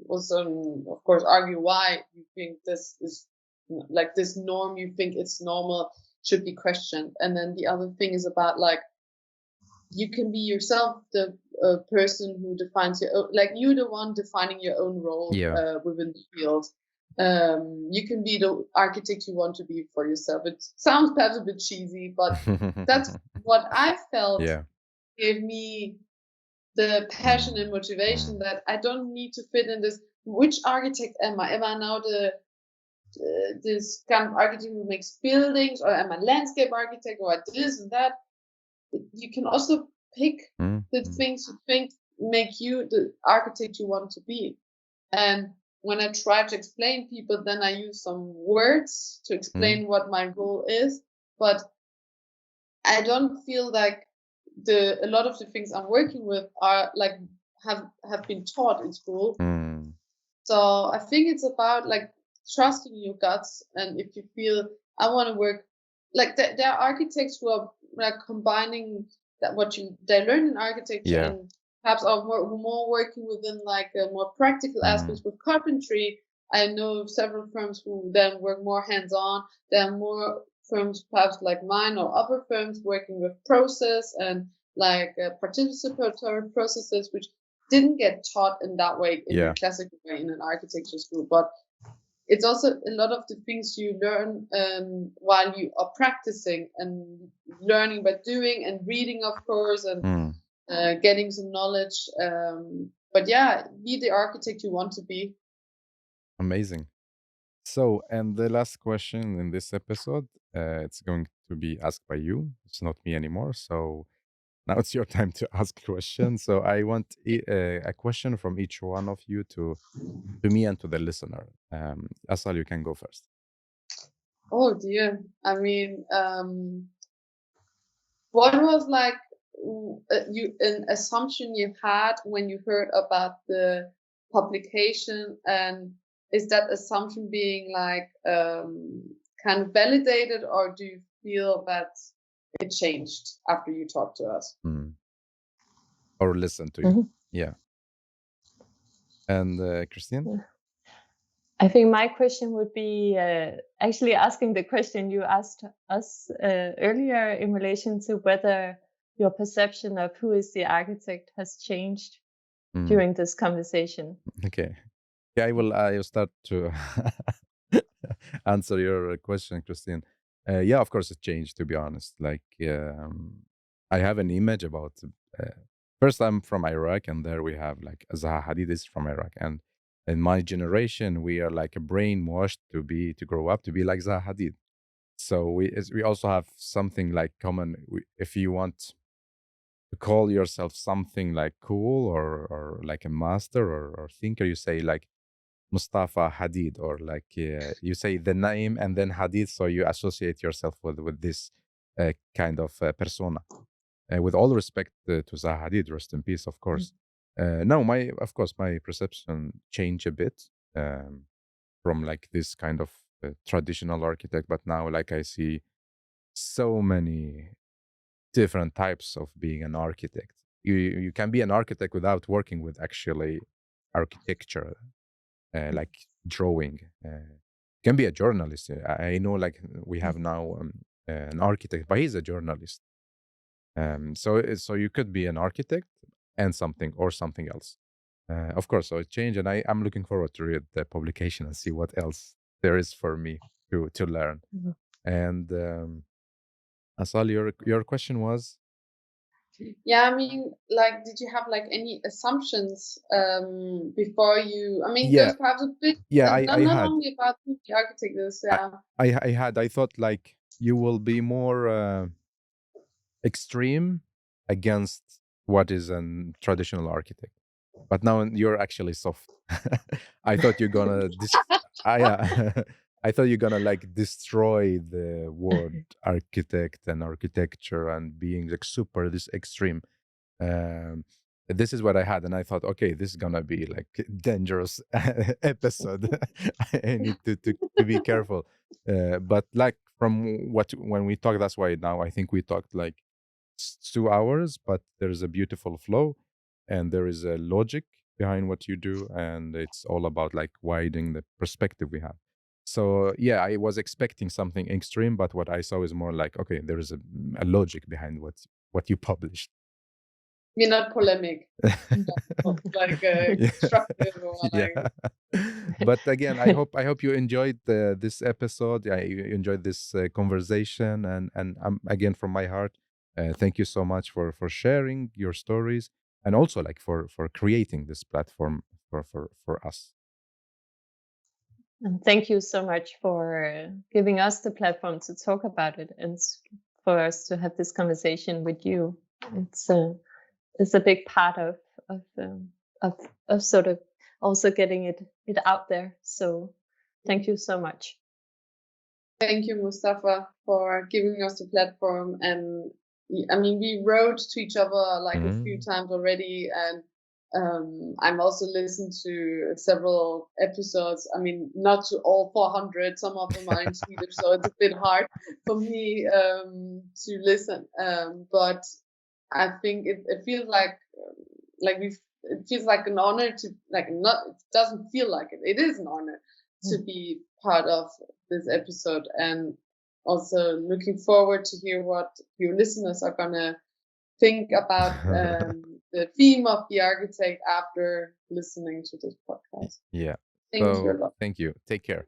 also of course argue why you think this is like this norm, you think it's normal, should be questioned. And then the other thing is about like you can be yourself the person who defines your own, like you're the one defining your own role within the field. You can be the architect you want to be for yourself. It sounds perhaps a bit cheesy, but that's what I felt gave me the passion and motivation, that I don't need to fit in this. Which architect am I? Am I now this kind of architect who makes buildings, or am I landscape architect, or this and that? You can also pick the things you think make you the architect you want to be. And when I try to explain people, then I use some words to explain what my role is. But I don't feel like a lot of the things I'm working with are like have been taught in school. So I think it's about like trusting your guts, and if you feel I want to work, like there are architects who are like combining that what they learn in architecture and perhaps are more working within like more practical aspects with carpentry. I know of several firms who then work more hands-on. They're more firms perhaps like mine or other firms working with process and like participatory processes, which didn't get taught in that way in a classical way in an architecture school. But it's also a lot of the things you learn while you are practicing and learning by doing and reading, of course, and getting some knowledge. But yeah, be the architect you want to be. Amazing. So, and the last question in this episode, it's going to be asked by you. It's not me anymore. So now it's your time to ask questions. So I want a question from each one of you to me and to the listener. Asal, you can go first. Oh dear. I mean, what was like an assumption you had when you heard about the publication, and is that assumption being like kind of validated, or do you feel that it changed after you talked to us? Or listen to you? Yeah. And Christine? I think my question would be actually asking the question you asked us earlier in relation to whether your perception of who is the architect has changed during this conversation. Okay. Yeah, I will start to answer your question, Christine. Yeah, of course it changed, to be honest. Like, I have an image about, first I'm from Iraq, and there we have like Zaha Hadid is from Iraq. And in my generation, we are like brainwashed to grow up to be like Zaha Hadid. So we also have something like common. If you want to call yourself something like cool or like a master or thinker, you say like Mustafa Hadid, or like you say the name and then Hadid, so you associate yourself with this kind of persona. With all respect to Zaha Hadid, rest in peace, of course. No, my perception changed a bit from like this kind of traditional architect, but now like I see so many different types of being an architect. You can be an architect without working with actually architecture, like drawing. Can be a journalist. I know, like we have now an architect, but he's a journalist. So you could be an architect and something else. Of course, so it changed, and I'm looking forward to read the publication and see what else there is for me to learn. And Asal, your question was? Yeah, I mean, like, did you have like any assumptions before you? I mean, there's perhaps a bit. Yeah, I not had. only about who the architect is. Yeah, I thought like you will be more extreme against what is a traditional architect, but now you're actually soft. I thought you're gonna I thought you're gonna like destroy the word architect and architecture and being like super this extreme. This is what I had, and I thought, okay, this is gonna be like dangerous episode. I need to be careful. But like from when we talked, that's why now I think we talked like 2 hours, but there's a beautiful flow and there is a logic behind what you do, and it's all about like widening the perspective we have. So yeah, I was expecting something extreme, but what I saw is more like, okay, there is a logic behind what you published. We're not polemic, not like constructive or like. Yeah. But again, I hope you enjoyed this episode. You enjoyed this conversation, and again from my heart, thank you so much for sharing your stories, and also like for creating this platform for us. And thank you so much for giving us the platform to talk about it, and for us to have this conversation with you. It's a big part of sort of also getting it out there. So thank you so much. Thank you, Mustafa, for giving us the platform. And I mean, we wrote to each other like a few times already, and I'm also listened to several episodes. I mean, not to all 400. Some of them are in Swedish, so it's a bit hard for me to listen. But I think it feels like it feels like an honor to like not. It doesn't feel like it. It is an honor to be part of this episode, and also looking forward to hear what your listeners are gonna think about the theme of the architect after listening to this podcast. Yeah. Thank you a lot. Thank you. Take care.